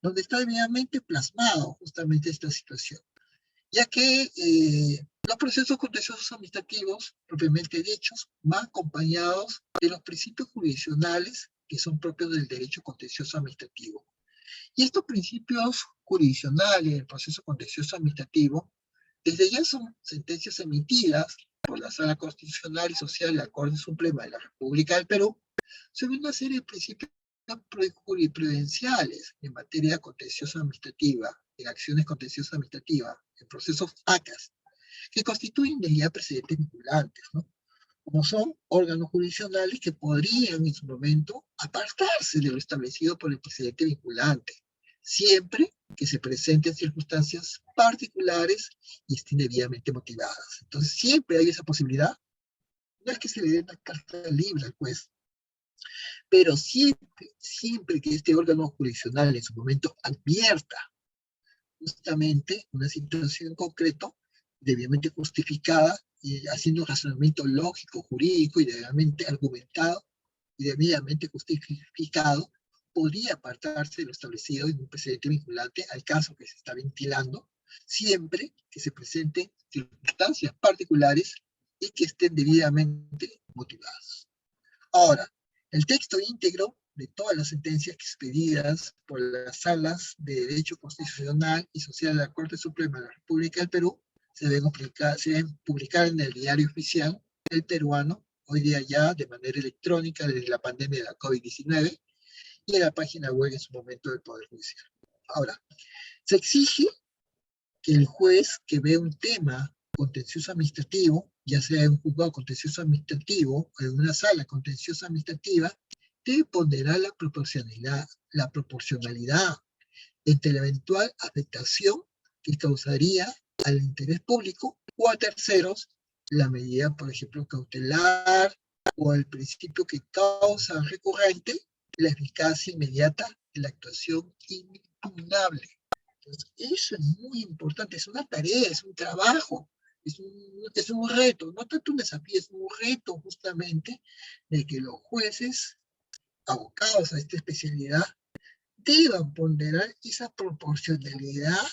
donde está debidamente plasmado justamente esta situación. Ya que los procesos contenciosos administrativos, propiamente dichos, van acompañados de los principios jurisdiccionales que son propios del derecho contencioso administrativo. Y estos principios jurisdiccionales del proceso contencioso administrativo, desde ya son sentencias emitidas por la Sala Constitucional y Social de la Corte Suprema de la República del Perú sobre una serie de principios jurisprudenciales en materia contenciosa administrativa, en acciones contenciosas administrativas, en procesos ACAS, que constituyen de ya precedentes vinculantes, ¿no? Como son órganos jurisdiccionales que podrían en su momento apartarse de lo establecido por el precedente vinculante, siempre que se presenten circunstancias particulares y estén debidamente motivadas. Entonces siempre hay esa posibilidad. No es que se le dé una carta libre al juez, pero siempre que este órgano jurisdiccional en su momento advierta justamente una situación en concreto, debidamente justificada, y haciendo un razonamiento lógico, jurídico y debidamente argumentado, y debidamente justificado, podría apartarse de lo establecido en un precedente vinculante al caso que se está ventilando, siempre que se presenten circunstancias particulares y que estén debidamente motivadas. Ahora, el texto íntegro de todas las sentencias expedidas por las salas de Derecho Constitucional y Social de la Corte Suprema de la República del Perú se deben publicar en el diario oficial El Peruano, hoy día ya de manera electrónica desde la pandemia de la COVID-19, y en la página web en su momento del Poder Judicial. Ahora, se exige que el juez que ve un tema contencioso administrativo, ya sea en un juzgado contencioso administrativo o en una sala contenciosa administrativa, debe ponderar la proporcionalidad entre la eventual afectación que causaría al interés público o a terceros la medida, por ejemplo, cautelar o el principio que causa recurrente la eficacia inmediata de la actuación impugnable. Entonces, eso es muy importante, es una tarea, es un trabajo, es un reto, no tanto un desafío, es un reto justamente de que los jueces abocados a esta especialidad deban ponderar esa proporcionalidad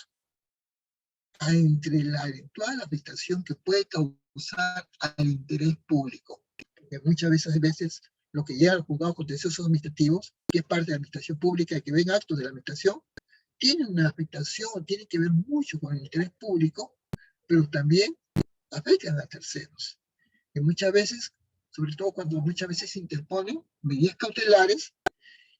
entre la eventual afectación que puede causar al interés público. Porque muchas veces lo que llega al juzgado contenciosos administrativos, que es parte de la administración pública y que ven actos de la administración, tiene una afectación, tiene que ver mucho con el interés público, pero también afectan a terceros. Y muchas veces, sobre todo cuando muchas veces se interponen medidas cautelares,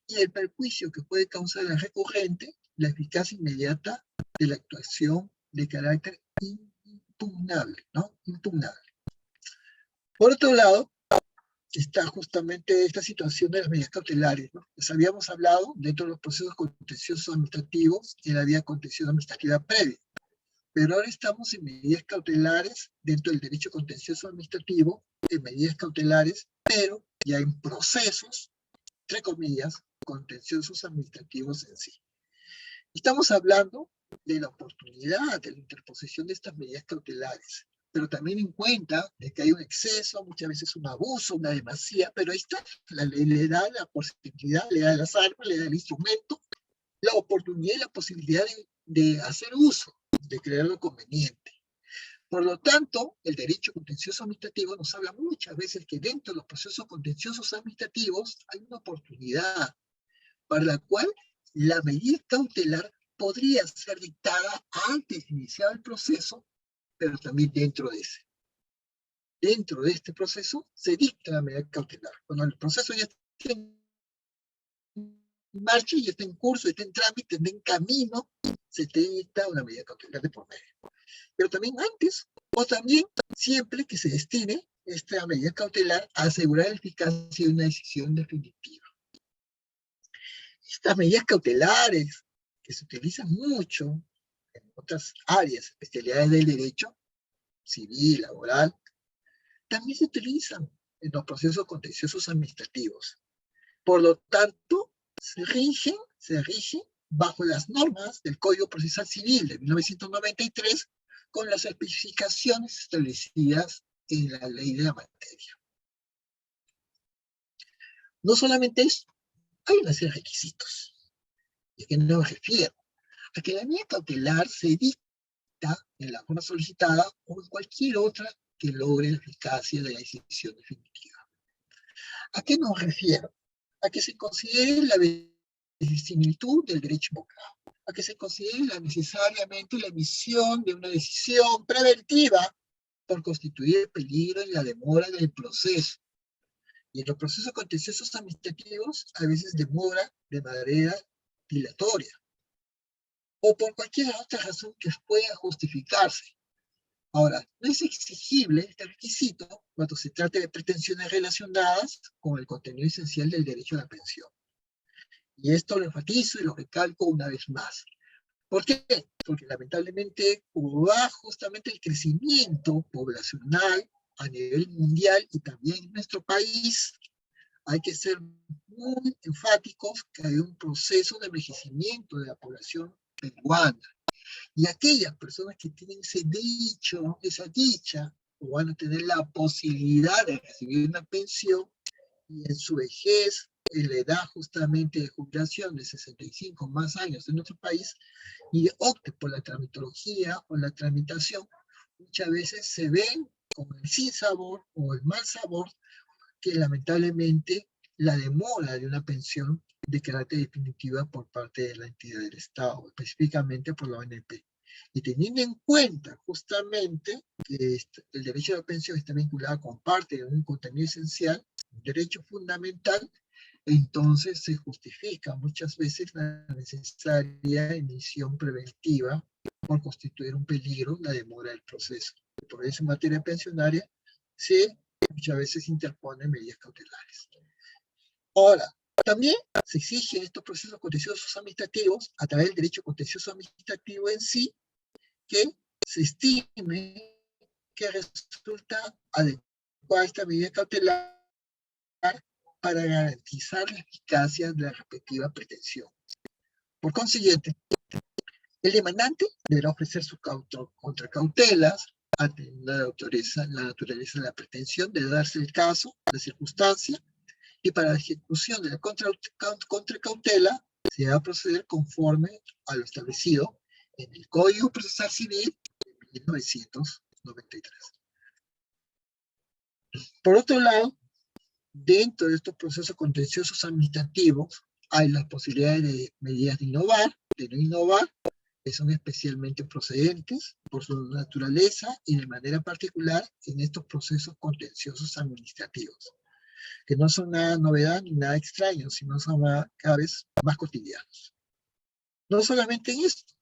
y el perjuicio que puede causar el recurrente, la eficacia inmediata de la actuación de carácter impugnable, ¿no? Impugnable. Por otro lado, está justamente esta situación de las medidas cautelares, ¿no? Les habíamos hablado dentro de los procesos contenciosos administrativos en la vía contenciosa administrativa previa, pero ahora estamos en medidas cautelares dentro del derecho contencioso administrativo, en medidas cautelares, pero ya en procesos, entre comillas, contenciosos administrativos en sí. Estamos hablando de la oportunidad de la interposición de estas medidas cautelares, pero también en cuenta de que hay un exceso, muchas veces un abuso, una demasía, pero ahí está, la ley le da la posibilidad, le da las armas, le da el instrumento, la oportunidad y la posibilidad de hacer uso, de crearlo conveniente. Por lo tanto, el derecho contencioso administrativo nos habla muchas veces que dentro de los procesos contenciosos administrativos hay una oportunidad para la cual la medida cautelar podría ser dictada antes de iniciar el proceso, pero también dentro de ese. Dentro de este proceso se dicta la medida cautelar. Cuando el proceso ya está en marcha, ya está en curso, está en trámite, está en camino, se te dicta una medida cautelar de por medio. Pero también antes, o también siempre que se destine esta medida cautelar a asegurar la eficacia de una decisión definitiva. Estas medidas cautelares que se utilizan mucho en otras áreas, especialidades del derecho civil, laboral, también se utilizan en los procesos contenciosos administrativos. Por lo tanto, se rigen bajo las normas del Código Procesal Civil de 1993 con las especificaciones establecidas en la ley de la materia. No solamente eso, hay una serie de requisitos. ¿Y a qué no me refiero? A que la medida cautelar se dicta en la forma solicitada o en cualquier otra que logre la eficacia de la decisión definitiva. ¿A qué nos refiero? A que se considere la verosimilitud del derecho invocado, a que se considere necesariamente la emisión de una decisión preventiva por constituir peligro en la demora del proceso. Y en los procesos contenciosos administrativos a veces demora de manera dilatoria, o por cualquier otra razón que pueda justificarse. Ahora, no es exigible este requisito cuando se trate de pretensiones relacionadas con el contenido esencial del derecho a la pensión. Y esto lo enfatizo y lo recalco una vez más. ¿Por qué? Porque lamentablemente, como va justamente el crecimiento poblacional a nivel mundial y también en nuestro país, hay que ser muy enfáticos que hay un proceso de envejecimiento de la población peruana. Y aquellas personas que tienen ese dicho, esa dicha, o van a tener la posibilidad de recibir una pensión, y en su vejez, en la edad justamente de jubilación de 65 más años en nuestro país, y opte por la tramitología o la tramitación, muchas veces se ven con el sinsabor o el mal sabor que lamentablemente la demora de una pensión de carácter definitiva por parte de la entidad del Estado, específicamente por la ONP. Y teniendo en cuenta justamente que el derecho a la pensión está vinculado con parte de un contenido esencial, un derecho fundamental, entonces se justifica muchas veces la necesaria emisión preventiva por constituir un peligro la demora del proceso. Por eso en materia pensionaria muchas veces interponen medidas cautelares. Ahora, también se exige en estos procesos contenciosos administrativos, a través del derecho contencioso administrativo en sí, que se estime que resulta adecuada esta medida cautelar para garantizar la eficacia de la respectiva pretensión. Por consiguiente, el demandante deberá ofrecer sus contracautelas, atendiendo a la naturaleza de la pretensión, de darse el caso, la circunstancia, y para la ejecución de la contracautela se va a proceder conforme a lo establecido en el Código Procesal Civil de 1993. Por otro lado, dentro de estos procesos contenciosos administrativos hay las posibilidades de medidas de innovar, de no innovar, que son especialmente procedentes por su naturaleza y de manera particular en estos procesos contenciosos administrativos, que no son nada novedad ni nada extraño, sino son cada vez más cotidianos. No solamente en esto,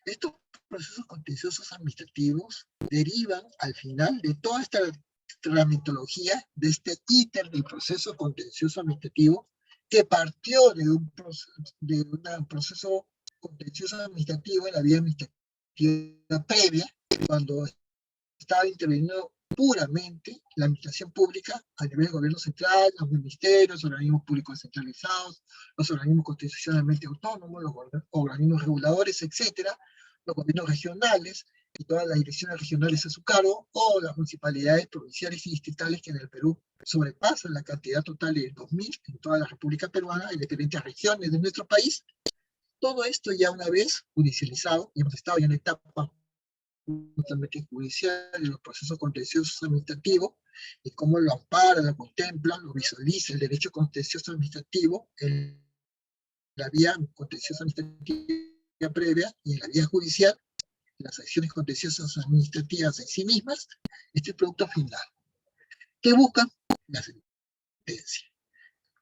estos procesos contenciosos administrativos derivan al final de toda esta tramitología, de este íter del proceso contencioso administrativo, que partió de un proceso contencioso administrativo en la vía administrativa previa, cuando estaba interviniendo puramente la administración pública a nivel del gobierno central, los ministerios, organismos públicos descentralizados, los organismos constitucionalmente autónomos, los organismos reguladores, etcétera, los gobiernos regionales y todas las direcciones regionales a su cargo, o las municipalidades provinciales y distritales que en el Perú sobrepasan la cantidad total de 2.000 en toda la República Peruana, en diferentes regiones de nuestro país. Todo esto ya una vez judicializado, y hemos estado ya en la etapa justamente judicial, en los procesos contenciosos administrativos, y cómo lo ampara, lo contempla, lo visualiza el derecho contencioso administrativo en la vía contenciosa administrativa previa y en la vía judicial, las acciones contenciosas administrativas en sí mismas, este es el producto final. ¿Qué busca? La sentencia.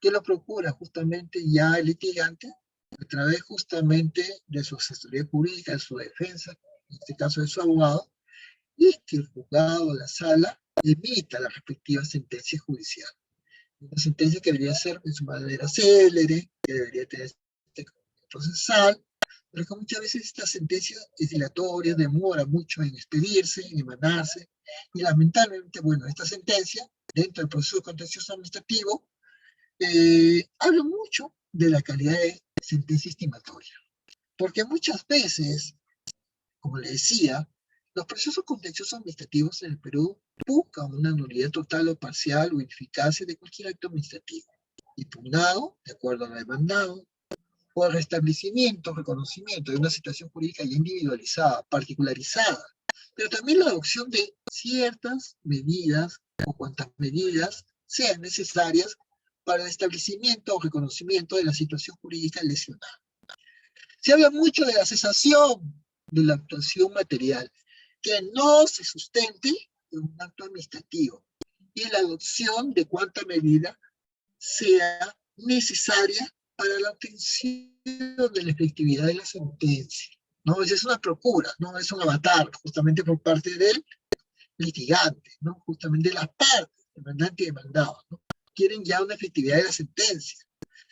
¿Qué lo procura justamente ya el litigante? A través justamente de su asesoría jurídica, de su defensa, en este caso de su abogado, y que el juzgado o la sala emita la respectiva sentencia judicial. Una sentencia que debería ser en su manera célere, que debería tener este procesal, pero que muchas veces esta sentencia es dilatoria, demora mucho en expedirse, en emanarse, y lamentablemente, bueno, esta sentencia, dentro del proceso contencioso administrativo, habla mucho de la calidad de sentencia estimatoria, porque muchas veces, como le decía, los procesos contenciosos administrativos en el Perú buscan una nulidad total o parcial o ineficacia de cualquier acto administrativo, impugnado de acuerdo a lo demandado, o el restablecimiento, reconocimiento de una situación jurídica ya individualizada, particularizada, pero también la adopción de ciertas medidas o cuantas medidas sean necesarias para el establecimiento o reconocimiento de la situación jurídica lesionada. Se habla mucho de la cesación de la actuación material, que no se sustente en un acto administrativo, y la adopción de cuanta medida sea necesaria para la obtención de la efectividad de la sentencia. ¿No? Esa es una procura, no es un avatar, justamente por parte del litigante, ¿no? Justamente de las partes, demandante y demandado, ¿no? Quieren ya una efectividad de la sentencia,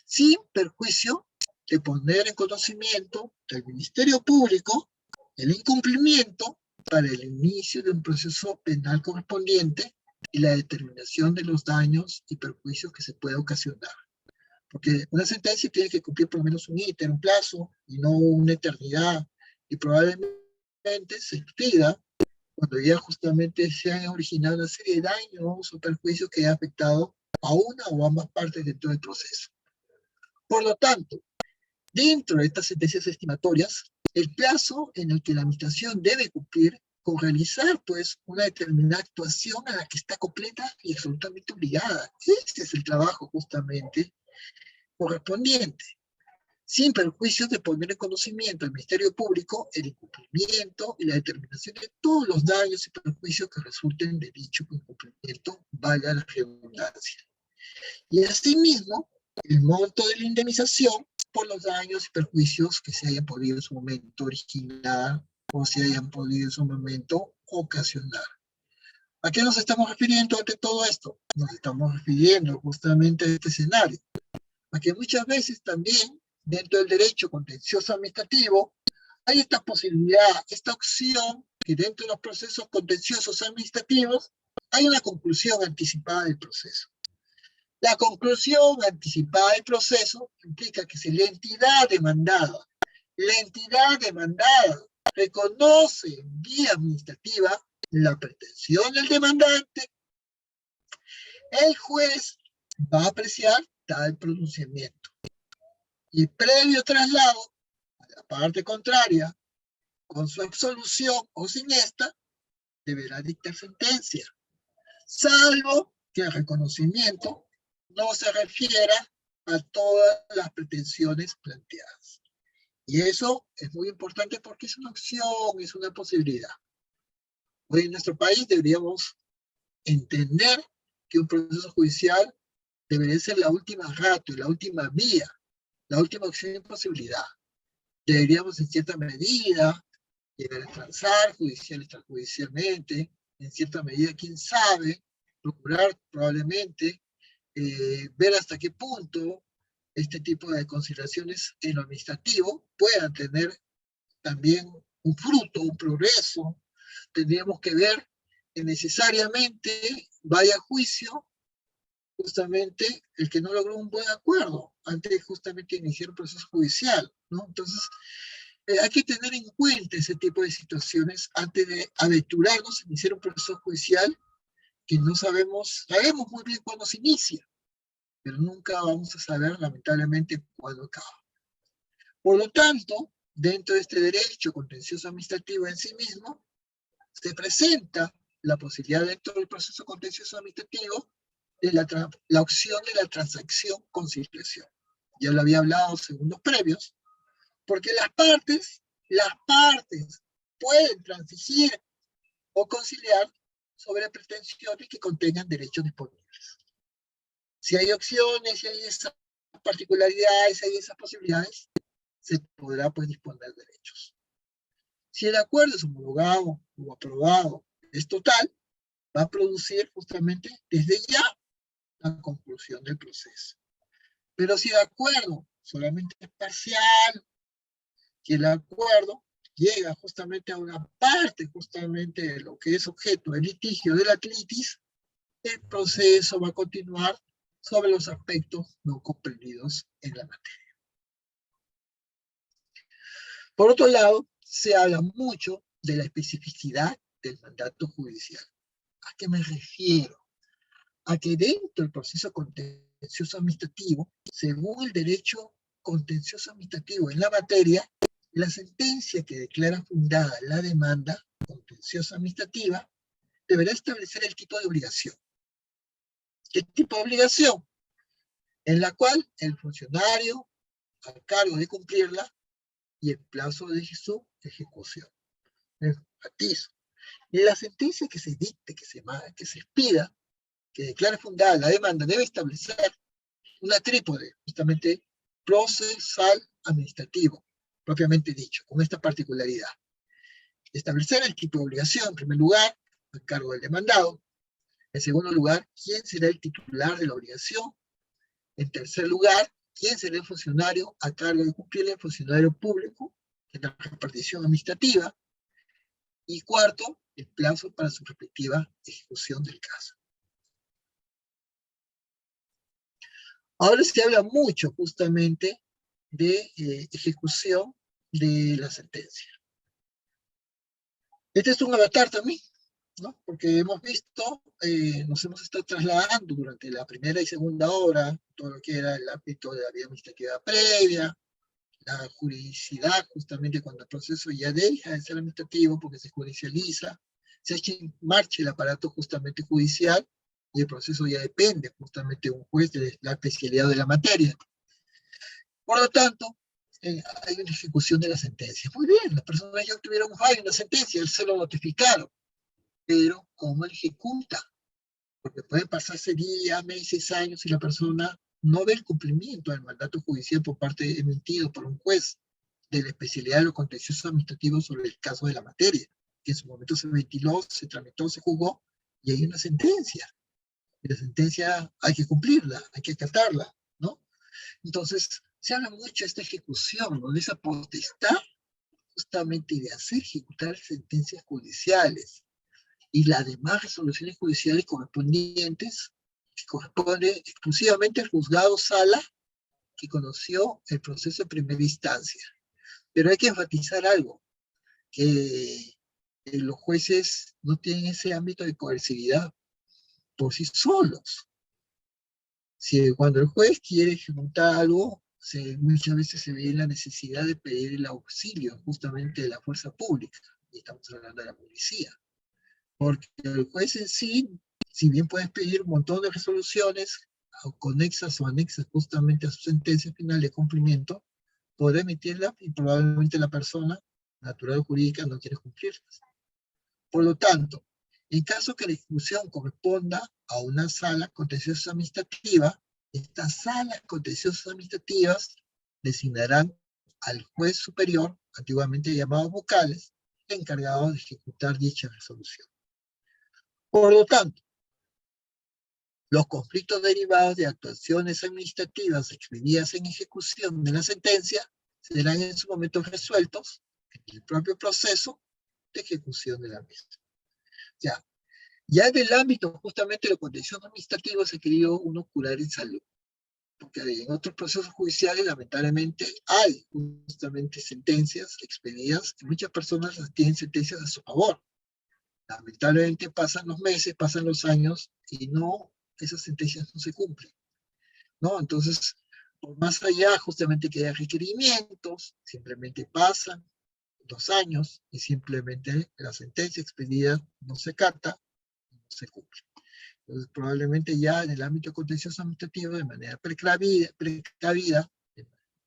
sin perjuicio de poner en conocimiento del Ministerio Público el incumplimiento para el inicio de un proceso penal correspondiente y la determinación de los daños y perjuicios que se pueda ocasionar. Porque una sentencia tiene que cumplir por lo menos un ítem, un plazo, y no una eternidad, y probablemente se expida cuando ya justamente se han originado una serie de daños o perjuicios que han afectado a una o ambas partes dentro del proceso. Por lo tanto, dentro de estas sentencias estimatorias, el plazo en el que la administración debe cumplir con realizar, pues, una determinada actuación a la que está completa y absolutamente obligada. Ese es el trabajo, justamente, correspondiente, sin perjuicio de poner en conocimiento al Ministerio Público el incumplimiento y la determinación de todos los daños y perjuicios que resulten de dicho incumplimiento, valga la redundancia. Y asimismo, el monto de la indemnización por los daños y perjuicios que se hayan podido en su momento originar o se hayan podido en su momento ocasionar. ¿A qué nos estamos refiriendo ante todo esto? Nos estamos refiriendo justamente a este escenario, a que muchas veces también dentro del derecho contencioso administrativo hay esta posibilidad, esta opción, que dentro de los procesos contenciosos administrativos hay una conclusión anticipada del proceso. La conclusión anticipada del proceso implica que si la entidad demandada reconoce en vía administrativa la pretensión del demandante, el juez va a apreciar tal pronunciamiento. Y previo traslado a la parte contraria, con su absolución o sin esta, deberá dictar sentencia, salvo que el reconocimiento no se refiera a todas las pretensiones planteadas. Y eso es muy importante porque es una opción, es una posibilidad. Hoy en nuestro país deberíamos entender que un proceso judicial debería ser la última ratio, la última vía, la última opción y posibilidad. Deberíamos en cierta medida llegar a transar judicial y extrajudicialmente, en cierta medida, quién sabe, procurar probablemente ver hasta qué punto este tipo de consideraciones en lo administrativo puedan tener también un fruto, un progreso. Tendríamos que ver que necesariamente vaya a juicio justamente el que no logró un buen acuerdo antes de justamente iniciar un proceso judicial, ¿no? Entonces, hay que tener en cuenta ese tipo de situaciones antes de aventurarnos a iniciar un proceso judicial que no sabemos muy bien cuándo se inicia, pero nunca vamos a saber, lamentablemente, cuándo acaba. Por lo tanto, dentro de este derecho contencioso administrativo en sí mismo, se presenta la posibilidad dentro del proceso contencioso administrativo de la opción de la transacción-conciliación. Ya lo había hablado en segundos previos, porque las partes pueden transigir o conciliar sobre pretensiones que contengan derechos disponibles. Si hay opciones, si hay esas particularidades, si hay esas posibilidades, se podrá pues disponer derechos. Si el acuerdo es homologado o aprobado es total, va a producir justamente desde ya la conclusión del proceso. Pero si el acuerdo solamente es parcial, si el acuerdo llega justamente a una parte justamente de lo que es objeto del litigio de la clitis, el proceso va a continuar sobre los aspectos no comprendidos en la materia. Por otro lado, se habla mucho de la especificidad del mandato judicial. ¿A qué me refiero? A que dentro del proceso contencioso administrativo, según el derecho contencioso administrativo en la materia, la sentencia que declara fundada la demanda contenciosa administrativa deberá establecer el tipo de obligación. ¿Qué tipo de obligación? En la cual el funcionario a cargo de cumplirla y el plazo de su ejecución. Enfatizo. La sentencia que se dicte, que se expida, que declare fundada la demanda, debe establecer una trípode, justamente procesal administrativo, propiamente dicho, con esta particularidad. Establecer el tipo de obligación, en primer lugar, a cargo del demandado. En segundo lugar, quién será el titular de la obligación. En tercer lugar, quién será el funcionario a cargo de cumplir, el funcionario público en la repartición administrativa. Y cuarto, el plazo para su respectiva ejecución del caso. Ahora se habla mucho justamente de ejecución de la sentencia. Este es un avatar también ¿no? Porque hemos visto, nos hemos estado trasladando durante la primera y segunda hora, todo lo que era el ámbito de la vía administrativa previa, la juridicidad, justamente cuando el proceso ya deja de ser administrativo porque se judicializa, se echa en marcha el aparato justamente judicial y el proceso ya depende justamente de un juez de la especialidad de la materia. Por lo tanto, hay una ejecución de la sentencia. Muy bien, las personas ya obtuvieron un fallo en la sentencia, se lo notificaron, pero ¿cómo lo ejecuta? Porque pueden pasarse días, meses, años y la persona no ve el cumplimiento del mandato judicial por parte emitido por un juez de la especialidad de lo contencioso administrativo sobre el caso de la materia, que en su momento se ventiló, se tramitó, se juzgó, y hay una sentencia. Y la sentencia hay que cumplirla, hay que acatarla, ¿no? Entonces, se habla mucho de esta ejecución, ¿no? De esa potestad justamente de hacer ejecutar sentencias judiciales y las demás resoluciones judiciales correspondientes que corresponde exclusivamente al juzgado sala que conoció el proceso de primera instancia. Pero hay que enfatizar algo, que los jueces no tienen ese ámbito de coercividad por sí solos. Si cuando el juez quiere ejecutar algo, muchas veces se ve la necesidad de pedir el auxilio justamente de la fuerza pública, y estamos hablando de la policía. Porque el juez en sí, si bien puedes pedir un montón de resoluciones conexas o anexas justamente a su sentencia final de cumplimiento, podrá emitirla y probablemente la persona natural o jurídica no quiere cumplirlas. Por lo tanto, en caso que la ejecución corresponda a una sala contenciosa administrativa, estas salas contenciosas administrativas designarán al juez superior, antiguamente llamados vocales, encargado de ejecutar dicha resolución. Por lo tanto, los conflictos derivados de actuaciones administrativas expedidas en ejecución de la sentencia serán en su momento resueltos en el propio proceso de ejecución de la misma. Ya en el ámbito justamente de lo contencioso administrativo se ha querido uno curar en salud, porque en otros procesos judiciales lamentablemente hay justamente sentencias expedidas y muchas personas tienen sentencias a su favor. Lamentablemente pasan los meses, pasan los años y no, esas sentencias no se cumplen, ¿no? Entonces, por más allá justamente que haya requerimientos, simplemente pasan 2 años y simplemente la sentencia expedida no se cata, no se cumple. Entonces, probablemente ya en el ámbito contencioso administrativo, de manera precavida,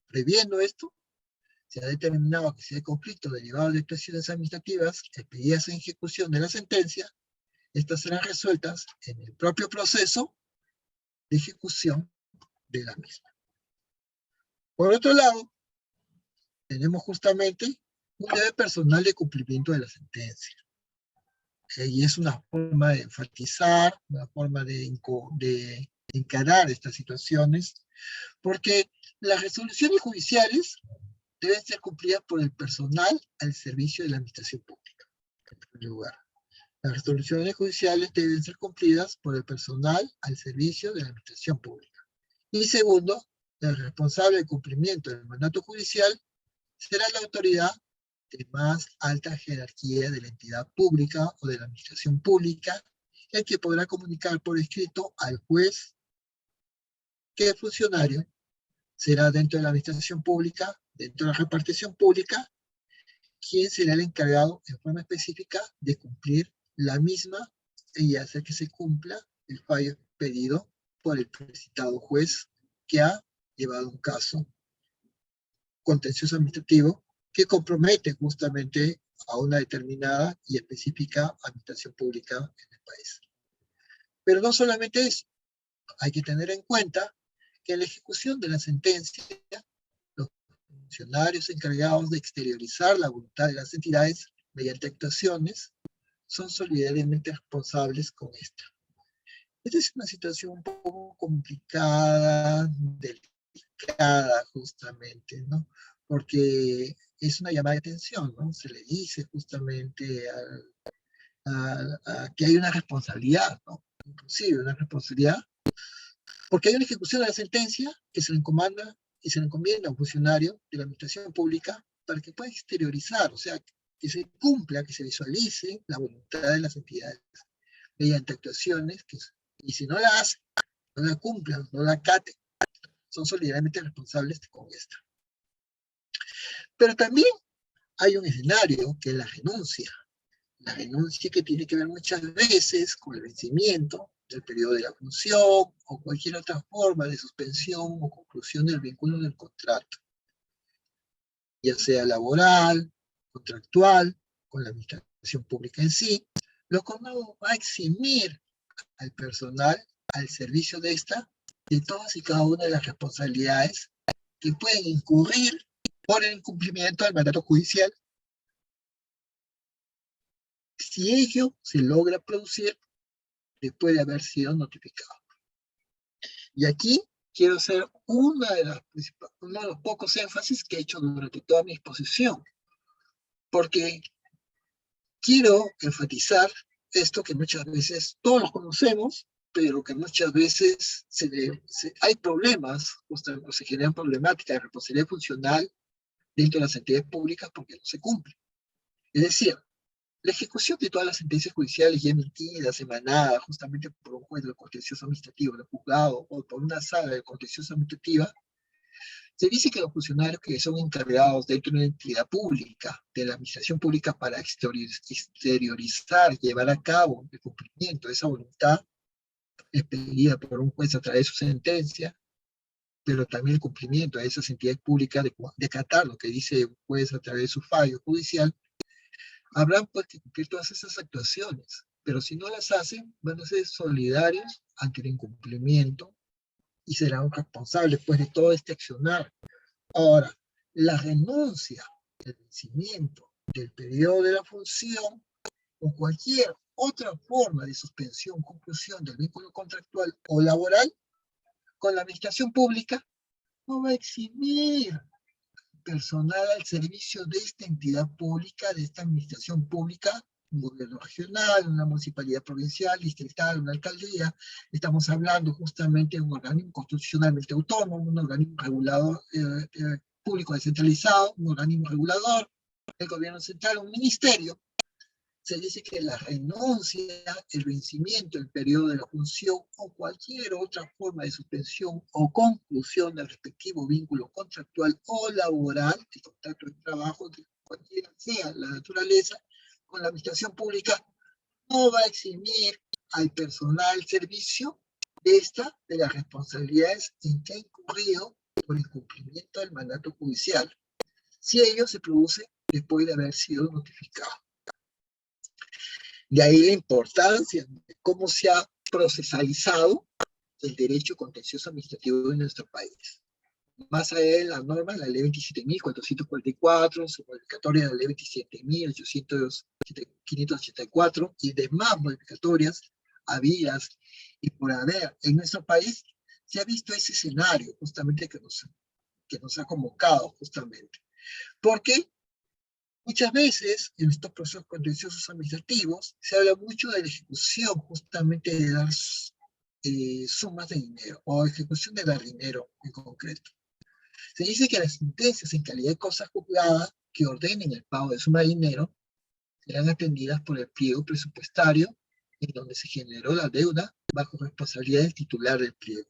previendo esto, se ha determinado que si hay conflicto derivado de actuaciones administrativas expedidas en ejecución de la sentencia, estas serán resueltas en el propio proceso de ejecución de la misma. Por otro lado, tenemos justamente un deber personal de cumplimiento de la sentencia. Y es una forma de enfatizar, una forma de encarar estas situaciones, porque las resoluciones judiciales deben ser cumplidas por el personal al servicio de la administración pública, en primer lugar. Las resoluciones judiciales deben ser cumplidas por el personal al servicio de la administración pública. Y segundo, el responsable del cumplimiento del mandato judicial será la autoridad de más alta jerarquía de la entidad pública o de la administración pública, el que podrá comunicar por escrito al juez que el funcionario será dentro de la administración pública, dentro de la repartición pública, quien será el encargado en forma específica de cumplir la misma y hacer que se cumpla el fallo pedido por el citado juez que ha llevado un caso contencioso administrativo que compromete justamente a una determinada y específica administración pública en el país. Pero no solamente eso, hay que tener en cuenta que en la ejecución de la sentencia, los funcionarios encargados de exteriorizar la voluntad de las entidades mediante actuaciones son solidariamente responsables con esta. Esta es una situación un poco complicada, delicada justamente, ¿no? Porque es una llamada de atención, ¿no? Se le dice justamente a que hay una responsabilidad, ¿no? Inclusive una responsabilidad, porque hay una ejecución de la sentencia que se le encomanda y se le encomienda a un funcionario de la administración pública para que pueda exteriorizar, o sea, que se cumpla, que se visualice la voluntad de las entidades mediante actuaciones y si no la hacen, no la cumplan, no la acaten, son solidariamente responsables con esta. Pero también hay un escenario que es la renuncia que tiene que ver muchas veces con el vencimiento del periodo de la función o cualquier otra forma de suspensión o conclusión del vínculo del contrato, ya sea laboral, contractual, con la administración pública en sí, lo cual no va a eximir al personal al servicio de esta de todas y cada una de las responsabilidades que pueden incurrir por el incumplimiento del mandato judicial si ello se logra producir después de haber sido notificado. Y aquí quiero hacer uno de los pocos énfasis que he hecho durante toda mi exposición, porque quiero enfatizar esto que muchas veces todos lo conocemos, pero que muchas veces hay problemas, justamente se generan problemáticas de responsabilidad funcional dentro de las entidades públicas porque no se cumple. Es decir, la ejecución de todas las sentencias judiciales ya emitidas, emanadas justamente por un juez del contencioso administrativo, del juzgado, o por una sala de contencioso administrativa, se dice que los funcionarios que son encargados dentro de una entidad pública, de la administración pública para exteriorizar, llevar a cabo el cumplimiento de esa voluntad expedida por un juez a través de su sentencia, pero también el cumplimiento de esas entidades públicas de acatar lo que dice el juez a través de su fallo judicial, habrán pues que cumplir todas esas actuaciones, pero si no las hacen, van a ser solidarios ante el incumplimiento y serán responsables pues de todo este accionar. Ahora, la renuncia, el vencimiento del periodo de la función o cualquier otra forma de suspensión, conclusión del vínculo contractual o laboral con la administración pública no va a eximir personal al servicio de esta entidad pública, de esta administración pública, un gobierno regional, una municipalidad provincial, distrital, una alcaldía. Estamos hablando justamente de un organismo constitucionalmente autónomo, un organismo regulador público descentralizado, un organismo regulador, el gobierno central, un ministerio. Se dice que la renuncia, el vencimiento, el periodo de la función o cualquier otra forma de suspensión o conclusión del respectivo vínculo contractual o laboral, el contrato de trabajo, de cualquiera sea la naturaleza, con la administración pública, no va a eximir al personal servicio de las responsabilidades en que ha incurrido por el cumplimiento del mandato judicial, si ello se produce después de haber sido notificado. De ahí la importancia de cómo se ha procesalizado el derecho contencioso administrativo en nuestro país. Más allá de las normas, la ley 27.444, su modificatoria de la ley 27.584 y demás modificatorias habidas y por haber en nuestro país, se ha visto ese escenario justamente que nos ha convocado justamente. Porque muchas veces en estos procesos contenciosos administrativos se habla mucho de la ejecución justamente de dar sumas de dinero o ejecución de dar dinero en concreto. Se dice que las sentencias en calidad de cosa juzgada que ordenen el pago de suma de dinero serán atendidas por el pliego presupuestario en donde se generó la deuda bajo responsabilidad del titular del pliego.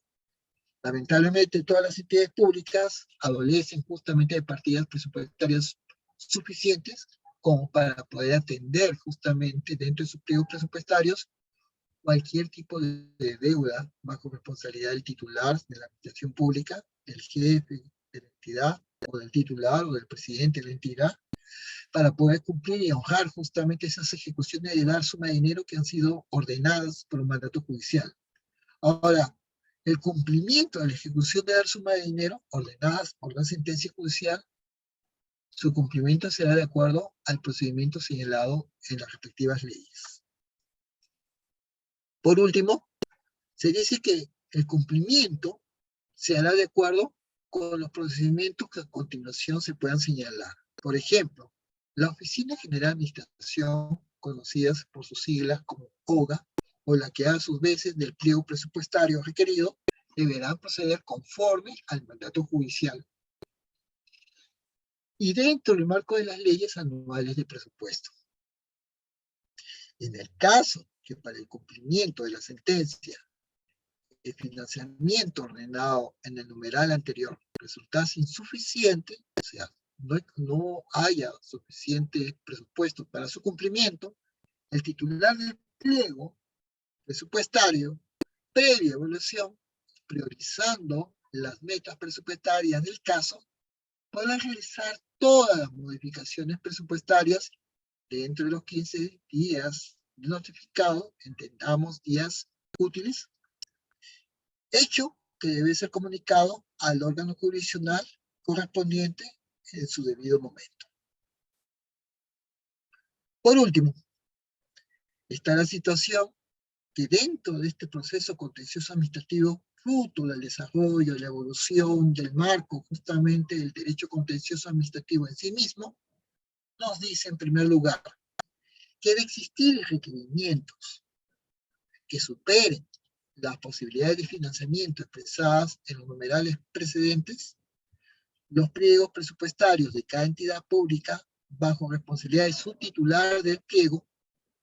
Lamentablemente todas las entidades públicas adolecen justamente de partidas presupuestarias suficientes como para poder atender justamente dentro de sus pliegos presupuestarios cualquier tipo de deuda bajo responsabilidad del titular de la administración pública, del jefe de la entidad, o del titular o del presidente de la entidad, para poder cumplir y honrar justamente esas ejecuciones de dar suma de dinero que han sido ordenadas por un mandato judicial. Ahora, el cumplimiento de la ejecución de dar suma de dinero ordenadas por una sentencia judicial, su cumplimiento será de acuerdo al procedimiento señalado en las respectivas leyes. Por último, se dice que el cumplimiento se hará de acuerdo con los procedimientos que a continuación se puedan señalar. Por ejemplo, la Oficina General de Administración, conocidas por sus siglas como OGA, o la que a sus veces del pliego presupuestario requerido, deberán proceder conforme al mandato judicial. y dentro del marco de las leyes anuales de presupuesto. En el caso que para el cumplimiento de la sentencia el financiamiento ordenado en el numeral anterior resultase insuficiente, o sea, no haya suficiente presupuesto para su cumplimiento, el titular del pliego presupuestario, previa evaluación, priorizando las metas presupuestarias del caso, podrá realizar todas las modificaciones presupuestarias dentro de los 15 días notificados, entendamos días útiles, hecho que debe ser comunicado al órgano jurisdiccional correspondiente en su debido momento. Por último, está la situación que dentro de este proceso contencioso administrativo, fruto del desarrollo, la evolución del marco justamente del derecho contencioso administrativo en sí mismo, nos dice en primer lugar que debe existir requerimientos que superen las posibilidades de financiamiento expresadas en los numerales precedentes, los pliegos presupuestarios de cada entidad pública bajo responsabilidad de su titular del pliego,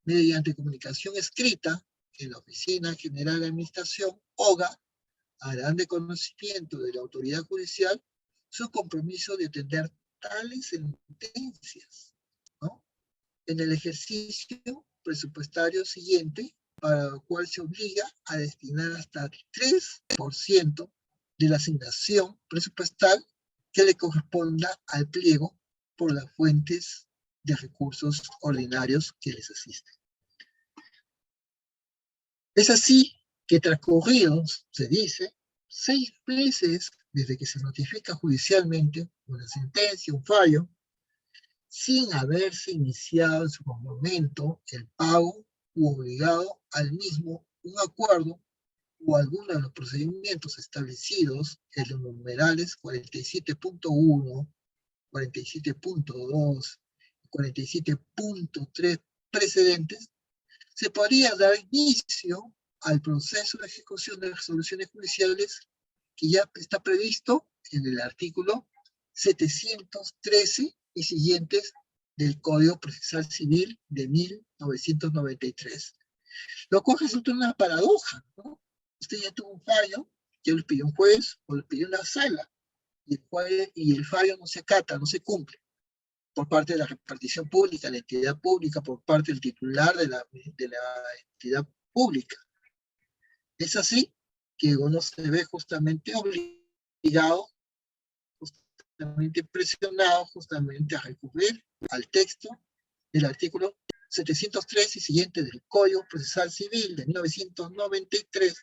mediante comunicación escrita en la Oficina General de Administración, OGA, harán de conocimiento de la autoridad judicial su compromiso de atender tales sentencias, ¿no?, en el ejercicio presupuestario siguiente, para lo cual se obliga a destinar hasta 3% de la asignación presupuestal que le corresponda al pliego por las fuentes de recursos ordinarios que les asisten. Es así que transcurridos, se dice, 6 meses desde que se notifica judicialmente una sentencia, un fallo, sin haberse iniciado en su momento el pago u obligado al mismo un acuerdo o alguno de los procedimientos establecidos en los numerales 47.1, 47.2 y 47.3 precedentes, se podría dar inicio al proceso de ejecución de resoluciones judiciales que ya está previsto en el artículo 713 y siguientes del Código Procesal Civil de 1993. Lo cual resulta una paradoja, ¿no? Usted ya tuvo un fallo, ya lo pidió un juez o lo pidió una sala, y el fallo no se acata, no se cumple por parte de la repartición pública, la entidad pública, por parte del titular de la entidad pública. Es así que uno se ve justamente obligado, justamente presionado, justamente a recurrir al texto del artículo 703 y siguiente del Código Procesal Civil de 1993,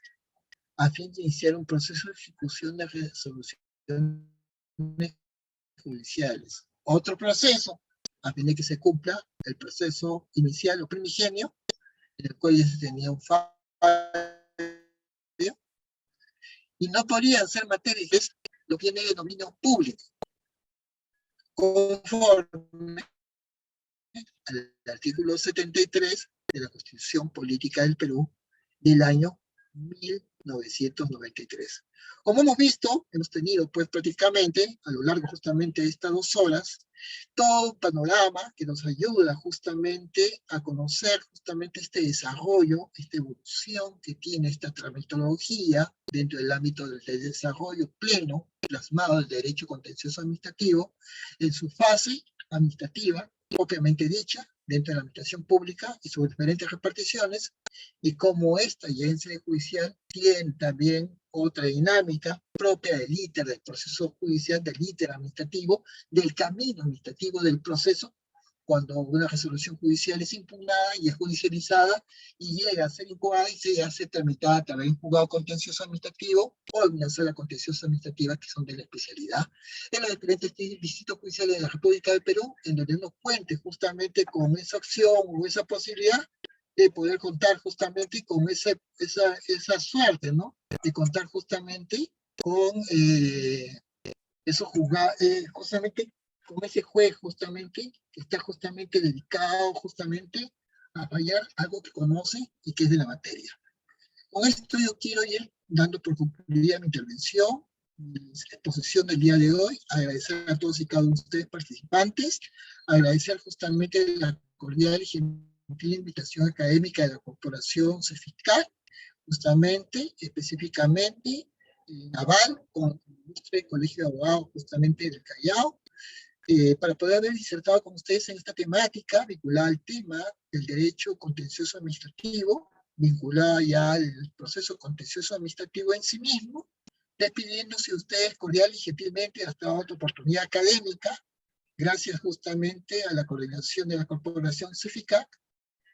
a fin de iniciar un proceso de ejecución de resoluciones judiciales. Otro proceso, a fin de que se cumpla el proceso inicial o primigenio, en el cual ya se tenía un fallo, y no podrían ser materias lo que tiene de dominio público, conforme al artículo 73 de la Constitución Política del Perú del año 1993. Como hemos visto, hemos tenido pues prácticamente a lo largo justamente de estas 2 horas todo un panorama que nos ayuda justamente a conocer justamente este desarrollo, esta evolución que tiene esta tramitología dentro del ámbito del desarrollo pleno plasmado del derecho contencioso administrativo en su fase administrativa propiamente dicha dentro de la administración pública y sus diferentes reparticiones, y como esta ya en sede judicial tiene también otra dinámica propia del íter, del proceso judicial, del íter administrativo, del camino administrativo del proceso, cuando una resolución judicial es impugnada y es judicializada y llega a ser impugnada y se hace tramitada a través de un juzgado contencioso administrativo o en una sala contenciosa administrativa que son de la especialidad en los diferentes distritos judiciales de la República del Perú, en donde uno cuente justamente con esa opción o esa posibilidad de poder contar justamente con esa suerte, ¿no? De contar justamente con esos juzgados, justamente con ese juez justamente, que está justamente dedicado justamente a fallar algo que conoce y que es de la materia. Con esto yo quiero ir dando por concluida mi intervención. exposición del día de hoy, agradecer a todos y cada uno de ustedes participantes, agradecer justamente la cordial y gentil invitación académica de la Corporación CEFICAC, justamente, específicamente, Naval, con el Ilustre Colegio de Abogados justamente del Callao, para poder haber disertado con ustedes en esta temática vinculada al tema del derecho contencioso administrativo, vinculada ya al proceso contencioso administrativo en sí mismo, despidiéndose de ustedes cordial y gentilmente hasta otra oportunidad académica, gracias justamente a la coordinación de la Corporación CEFICAC,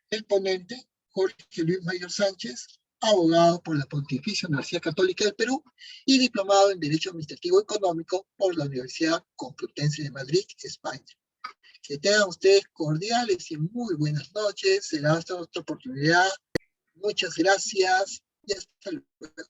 el ponente Jorge Luis Mayor Sánchez, abogado por la Pontificia Universidad Católica del Perú y diplomado en Derecho Administrativo Económico por la Universidad Complutense de Madrid, España. Que tengan ustedes cordiales y muy buenas noches. Será hasta otra oportunidad. Muchas gracias y hasta luego.